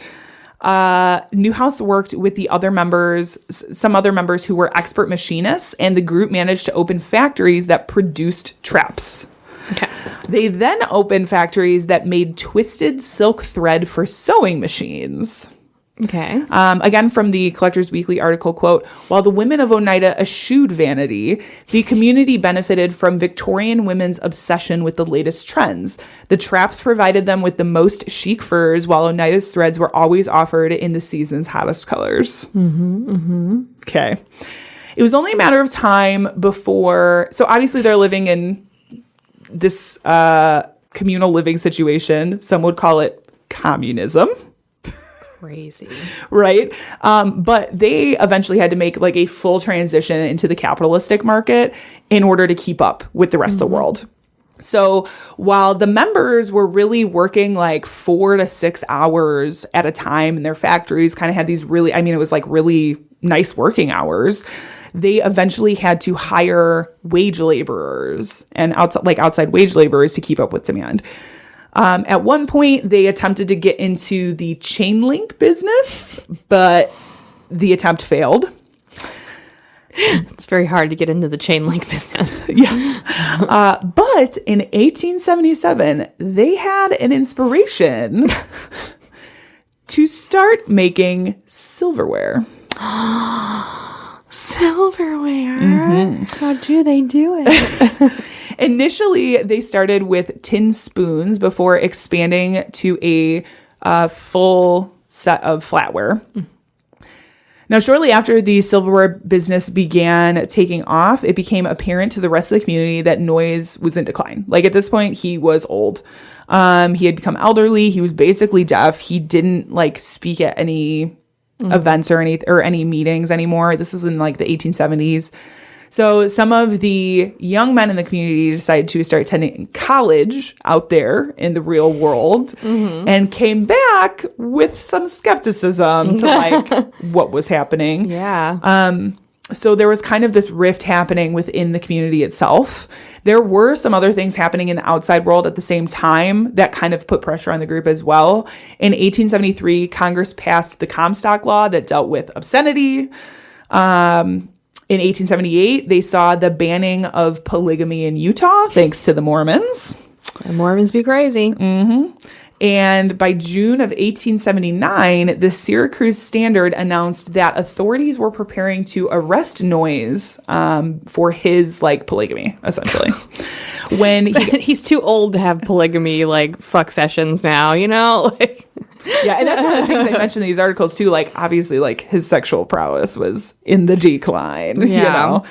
Newhouse worked with the other members, some other members who were expert machinists, and the group managed to open factories that produced traps.
Okay.
They then opened factories that made twisted silk thread for sewing machines.
Okay.
Again, from the Collector's Weekly article, quote, while the women of Oneida eschewed vanity, the community benefited from Victorian women's obsession with the latest trends. The traps provided them with the most chic furs, while Oneida's threads were always offered in the season's hottest colors. Okay. It was only a matter of time before, so obviously they're living in this communal living situation. Some would call it communism.
Crazy.
Right? But they eventually had to make like a full transition into the capitalistic market in order to keep up with the rest of the world. So while the members were really working like 4 to 6 hours at a time in their factories, kind of had these really, I mean, it was like really nice working hours. They eventually had to hire wage laborers and outside wage laborers to keep up with demand. At one point, they attempted to get into the chain link business, but the attempt failed.
It's very hard to get into the chain link business.
Yes. But in 1877, they had an inspiration to start making silverware.
Silverware? How do they do it?
Initially, they started with tin spoons before expanding to a full set of flatware. Now, shortly after the silverware business began taking off, it became apparent to the rest of the community that Noyes was in decline. Like at this point, he was old. He had become elderly. He was basically deaf. He didn't like speak at any events or any meetings anymore. This was in like the 1870s. So some of the young men in the community decided to start attending college out there in the real world and came back with some skepticism to like what was happening.
Yeah.
So there was kind of this rift happening within the community itself. There were some other things happening in the outside world at the same time that kind of put pressure on the group as well. In 1873, Congress passed the Comstock Law that dealt with obscenity. In 1878, they saw the banning of polygamy in Utah, thanks to the Mormons.
The Mormons be crazy.
And by June of 1879, the Syracuse Standard announced that authorities were preparing to arrest Noyes for his like polygamy, essentially. When
He's too old to have polygamy like fuck sessions now, you know? Like
yeah, and that's one of the things I mentioned in these articles too. Like, obviously, like his sexual prowess was in the decline, you know.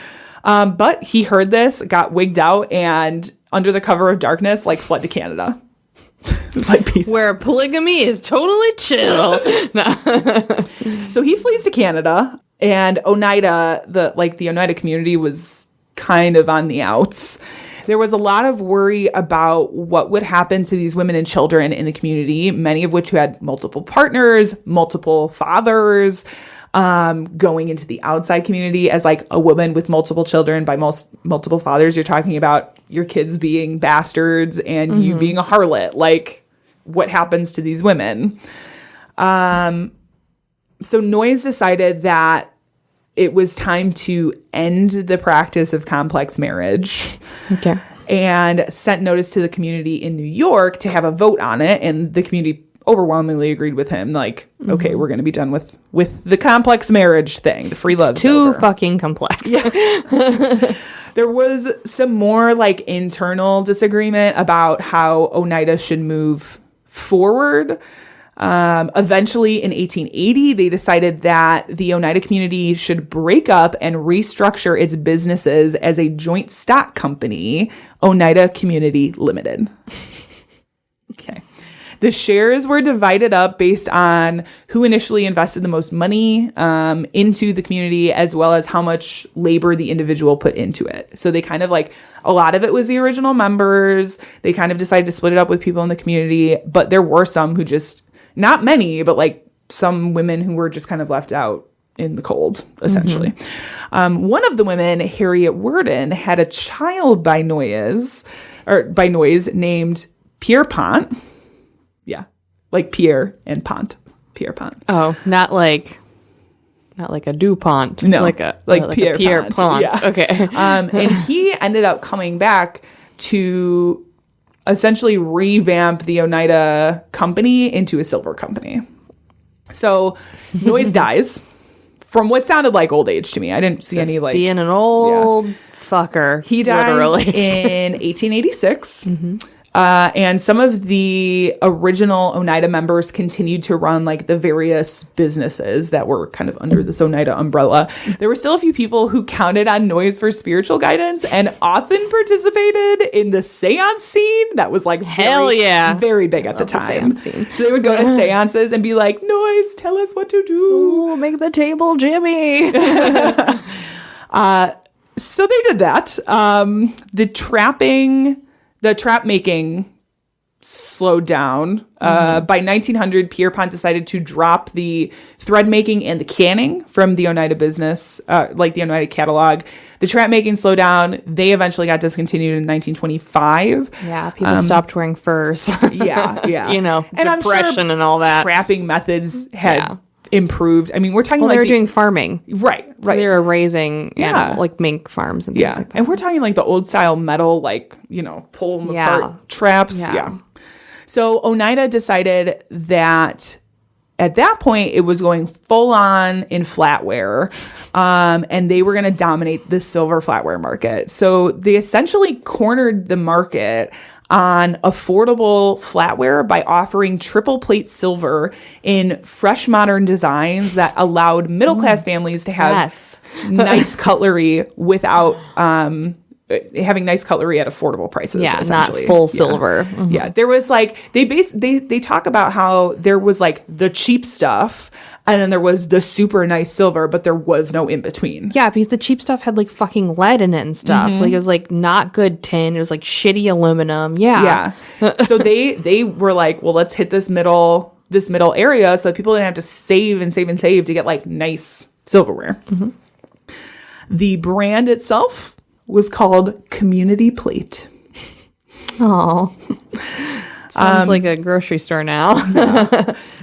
But he heard this, got wigged out, and under the cover of darkness, like fled to Canada. It's like peace.
where polygamy is totally chill.
So he flees to Canada, and Oneida, the Oneida community was kind of on the outs. There was a lot of worry about what would happen to these women and children in the community, many of which who had multiple partners, multiple fathers, going into the outside community as like a woman with multiple children. By multiple fathers, you're talking about your kids being bastards and you being a harlot. Like, what happens to these women? So Noyes decided that it was time to end the practice of complex marriage.
Okay.
And sent notice to the community in New York to have a vote on it. And the community overwhelmingly agreed with him. Like, okay, we're going to be done with the complex marriage thing. The free love's
Too
over.
fucking complex.
Yeah. There was some more like internal disagreement about how Oneida should move forward. Eventually in 1880, they decided that the Oneida community should break up and restructure its businesses as a joint stock company, Oneida Community Limited. Okay. The shares were divided up based on who initially invested the most money into the community, as well as how much labor the individual put into it. So they kind of like, a lot of it was the original members. They kind of decided to split it up with people in the community. But there were some who just, not many, but like some women who were just kind of left out in the cold, essentially. One of the women, Harriet Worden, had a child by Noyes named Pierpont. Yeah, like Pierre and Pont. Pierpont.
Oh, not like a DuPont.
No,
like a
Pierre
Pierpont.
Pont. Yeah.
Okay.
And he ended up coming back to essentially revamp the Oneida company into a silver company. So Noyes dies from what sounded like old age to me. I didn't see any like
being an old fucker.
He dies
literally.
in 1886. And some of the original Oneida members continued to run like the various businesses that were kind of under this Oneida umbrella. There were still a few people who counted on Noyes for spiritual guidance and often participated in the seance scene. That was like
Hell yeah.
very big at the
the
time.
seance scene.
So they would go to seances and be like, Noyes, tell us what to do.
Ooh, make the table Jimmy.
So they did that. The trap making slowed down. By 1900, Pierpont decided to drop the thread making and the canning from the Oneida business, like the Oneida catalog. The trap making slowed down. They eventually got discontinued in 1925.
Yeah, people stopped wearing furs.
Yeah.
You know,
And I'm sure
depression and all that.
Trapping methods had improved. I mean, we're talking
Well,
like
they were doing farming.
right.
So they were raising like mink farms and things
Yeah.
like that.
And we're talking like the old style metal, like, pull them
Yeah.
apart traps.
Yeah.
Yeah. So Oneida decided that at that point it was going full on in flatware, and they were going to dominate the silver flatware market. So they essentially cornered the market on affordable flatware by offering triple plate silver in fresh modern designs that allowed middle class families to have
Yes.
nice cutlery without having nice cutlery at affordable prices.
Yeah, not
essentially.
full
Yeah.
silver. Mhm.
Yeah, there was like they talk about how there was like the cheap stuff and then there was the super nice silver, but there was no in between.
Yeah, because the cheap stuff had like fucking lead in it and stuff. Like it was like not good tin. It was like shitty aluminum. Yeah.
Yeah. So they were like, well, let's hit this middle area so that people didn't have to save and save and save to get like nice silverware. The brand itself was called Community Plate.
Oh. Sounds like a grocery store now.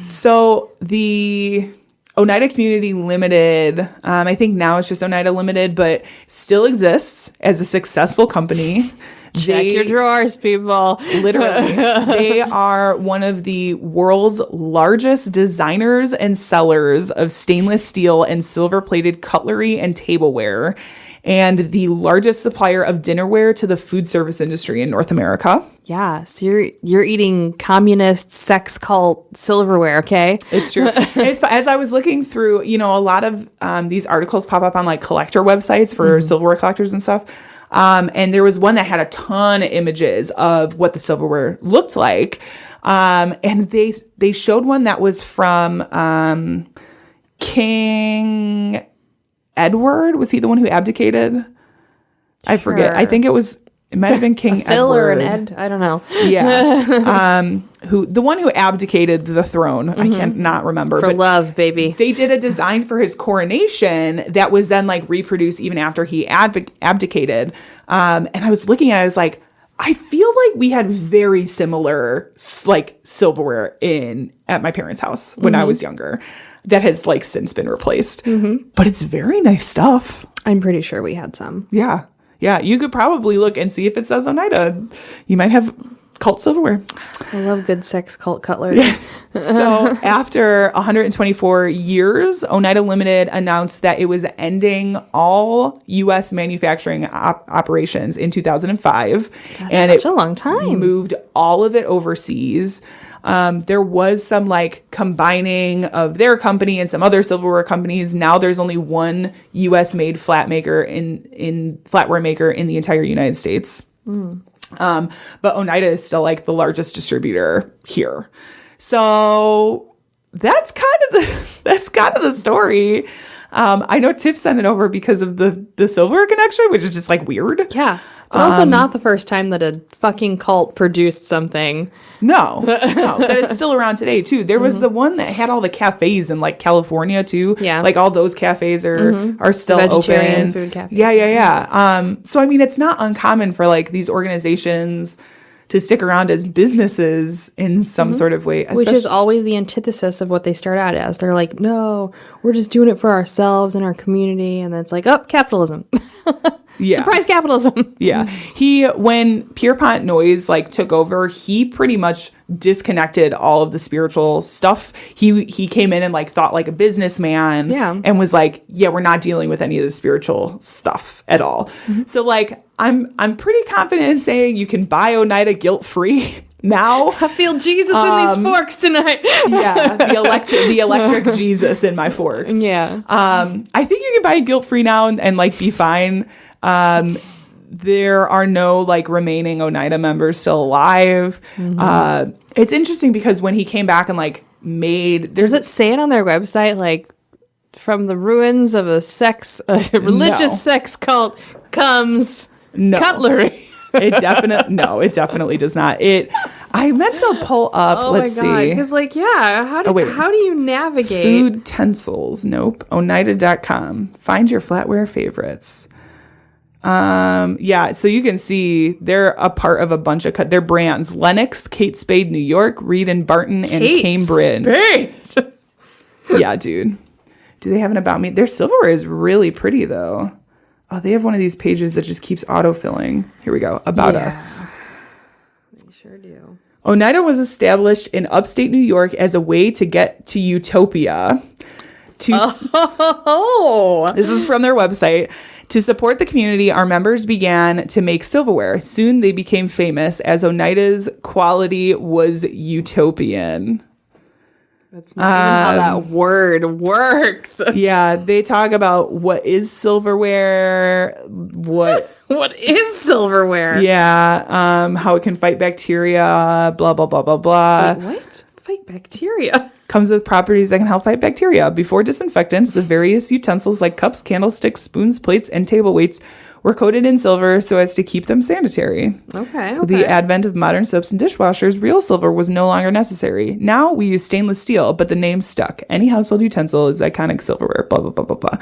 So the Oneida Community Limited, I think now it's just Oneida Limited, but still exists as a successful company.
Check your drawers, people.
Literally. They are one of the world's largest designers and sellers of stainless steel and silver-plated cutlery and tableware, and the largest supplier of dinnerware to the food service industry in North America.
Yeah, so you're eating communist sex cult silverware, okay?
It's true. As I was looking through, a lot of these articles pop up on like collector websites for silverware collectors and stuff. And there was one that had a ton of images of what the silverware looked like. And they showed one that was from King Edward. Was he the one who abdicated? I forget. I think it might have been King
Phil
Edward.
or an Ed? I don't know.
Yeah. The one who abdicated the throne. I can't not remember.
For
but
love, baby.
they did a design for his coronation that was then like reproduced even after he abdicated. And I was looking at it, I was like, I feel like we had very similar like silverware at my parents' house when I was younger that has like since been replaced. But it's very nice stuff.
I'm pretty sure we had some.
Yeah. Yeah. You could probably look and see if it says Oneida. You might have cult silverware.
I love good sex cult cutlery.
So after 124 years, Oneida Limited announced that it was ending all U.S. manufacturing operations in 2005. And
such a long time.
Moved all of it overseas. There was some like combining of their company and some other silverware companies. Now there's only one U.S. made flatware maker in the entire United States. But Oneida is still like the largest distributor here. So that's kind of the story. I know Tiff sent it over because of the silver connection, which is just like weird.
Yeah. But also not the first time that a fucking cult produced something.
No, that it's still around today too. There was the one that had all the cafes in like California too.
Yeah.
Like all those cafes are still
Vegetarian
open.
food cafes.
Yeah. So I mean, it's not uncommon for like these organizations to stick around as businesses in some sort of way.
Which is always the antithesis of what they start out as. They're like, no, we're just doing it for ourselves and our community. And then it's like, oh, capitalism.
Yeah.
Surprise capitalism.
Yeah. When Pierpont Noise like took over, he pretty much disconnected all of the spiritual stuff. He came in and like thought like a businessman.
Yeah.
And was like, yeah, we're not dealing with any of the spiritual stuff at all. Mm-hmm. So like I'm pretty confident in saying you can buy Oneida guilt-free now.
I feel Jesus in these forks tonight.
Yeah, the electric Jesus in my forks.
Yeah.
I think you can buy it guilt-free now and like be fine. There are no like remaining Oneida members still alive. Mm-hmm. It's interesting because when he came back and like does
it say it on their website like from the ruins of a religious sex cult comes cutlery?
It definitely does not. I meant to pull up. Let's see.
Because like, yeah, how do you navigate
food utensils? Nope. Oneida.com. Find your flatware favorites. Yeah, so you can see they're a part of a bunch of their brands: Lennox, Kate Spade, New York, Reed and Barton, and Cambridge.
Spade.
Yeah, dude. Do they have an about me? Their silverware is really pretty though. Oh, they have one of these pages that just keeps autofilling. Here we go. About us.
They sure do.
Oneida was established in upstate New York as a way to get to utopia. This is from their website. To support the community, our members began to make silverware. Soon they became famous as Oneida's quality was utopian.
That's not even how that word works.
Yeah, they talk about what is silverware, what
is silverware?
Yeah, how it can fight bacteria, blah, blah, blah, blah, blah.
Wait, what? Fight bacteria?
Comes with properties that can help fight bacteria. Before disinfectants, the various utensils like cups, candlesticks, spoons, plates, and table weights were coated in silver so as to keep them sanitary.
Okay.
With the advent of modern soaps and dishwashers, real silver was no longer necessary. Now we use stainless steel, but the name stuck. Any household utensil is iconic silverware, blah, blah, blah, blah, blah.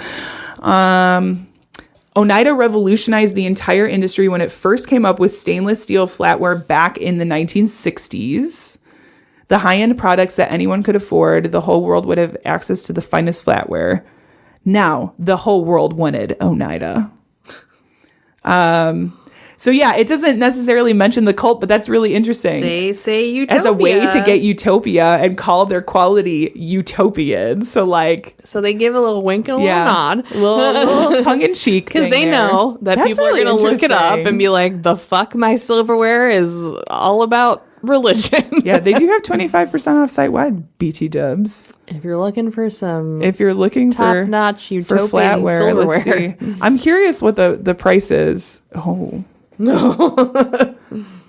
Oneida revolutionized the entire industry when it first came up with stainless steel flatware back in the 1960s. The high-end products that anyone could afford, the whole world would have access to the finest flatware. Now, the whole world wanted Oneida. So yeah, it doesn't necessarily mention the cult, but that's really interesting.
They say utopia.
As a way to get utopia and call their quality utopian. So
they give a little wink and a little nod.
little tongue-in-cheek
because they know that
that's
people
really
are going to look it up
interesting.
and be like, the fuck, my silverware is all about religion.
Yeah, they do have 25% off site-wide, BT dubs.
If you're looking for some
top-notch
utopian
flatware,
silverware.
let's see. I'm curious what the price is. Oh.
No.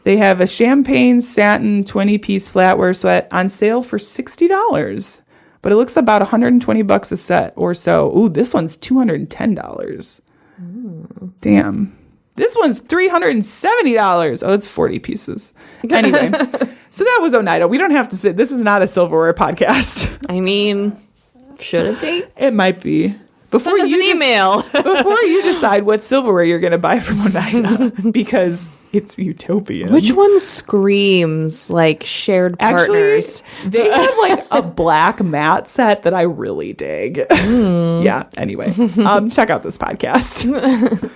They have a champagne satin 20-piece flatware set on sale for $60. But it looks about $120 a set or so. Ooh, this one's $210. Damn. This one's $370. Oh, it's 40 pieces. Anyway, so that was Oneida. We don't have to sit. This is not a silverware podcast.
I mean, should it be?
It might be.
Send us an email.
Before you decide what silverware you're going to buy from Oneida, because it's utopian.
Which one screams like shared partners?
Actually, they have like a black mat set that I really dig. Yeah, anyway, check out this podcast.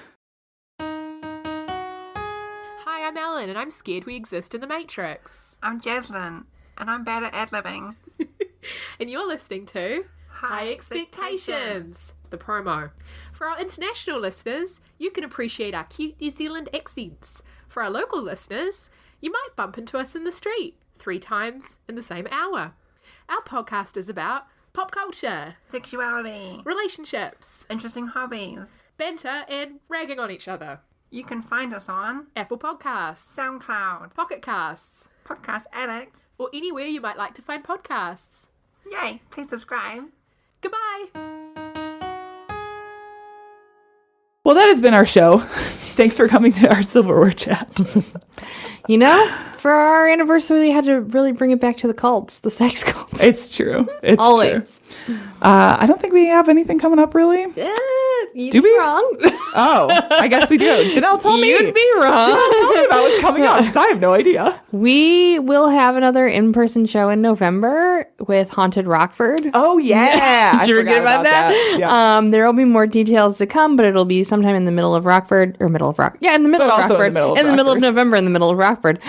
Hi, I'm Ellen, and I'm scared we exist in the Matrix.
I'm Jaslyn, and I'm bad at ad-libbing.
And you're listening to High Expectations, the promo. For our international listeners, you can appreciate our cute New Zealand accents. For our local listeners, you might bump into us in the street 3 times in the same hour. Our podcast is about pop culture,
Sexuality,
relationships,
interesting hobbies.
banter, and ragging on each other.
You can find us on
Apple Podcasts,
SoundCloud,
Pocket Casts,
Podcast Addict.
or anywhere you might like to find podcasts.
Yay, please subscribe.
Goodbye!
Well, that has been our show. Thanks for coming to our silverware chat.
You know, for our anniversary, we had to really bring it back to the cults, the sex cults.
It's true. It's
Always.
true. I don't think we have anything coming up, really.
You'd
Do
be
we?
wrong.
Oh, I guess we do. Janelle, tell me.
You'd be wrong.
Tell me about what's coming up because I have no idea.
We will have another in-person show in November with Haunted Rockford.
Oh, yeah.
Did you forget about that?
Yeah.
There will be more details to come, but it'll be sometime in the middle of Rockford, or middle of Rock. Yeah, in the middle
But
of
also
Rockford.
in the middle of
in the middle of
Rockford.
November, in the middle of Rockford.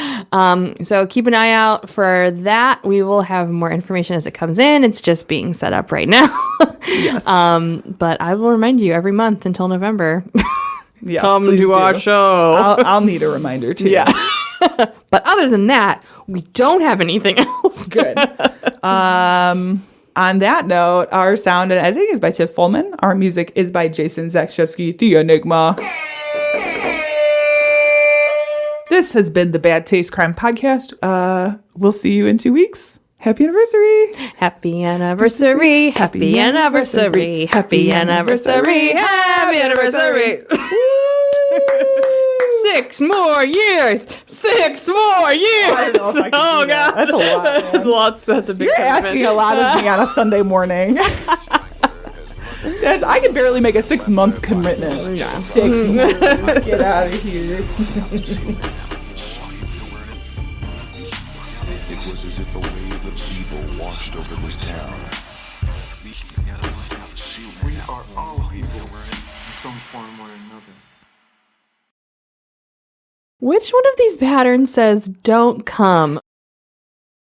So keep an eye out for that. We will have more information as it comes in. It's just being set up right now.
Yes.
But I will remind you every month until November.
Yeah,
Come
please
to
do.
our show.
I'll need a reminder too.
Yeah. But other than that, we don't have anything else.
Good. On that note, our sound and editing is by Tiff Fullman. Our music is by Jason Zakshevsky, the Enigma. This has been the Bad Taste Crime Podcast. We'll see you in 2 weeks. Happy anniversary.
Happy anniversary. Happy anniversary. Happy anniversary. Happy anniversary. 6 more years. 6 more years.
I don't know if I can
Oh,
do that.
God.
That's a lot. Man.
That's a lot. That's a big
You're
commitment.
asking a lot of me on a Sunday morning. I can barely make a 6-month commitment. 6 months. Get out of here.
It was as if a wave of evil washed over this town.
We are all evil in some form or another.
Which one of these patterns says don't come?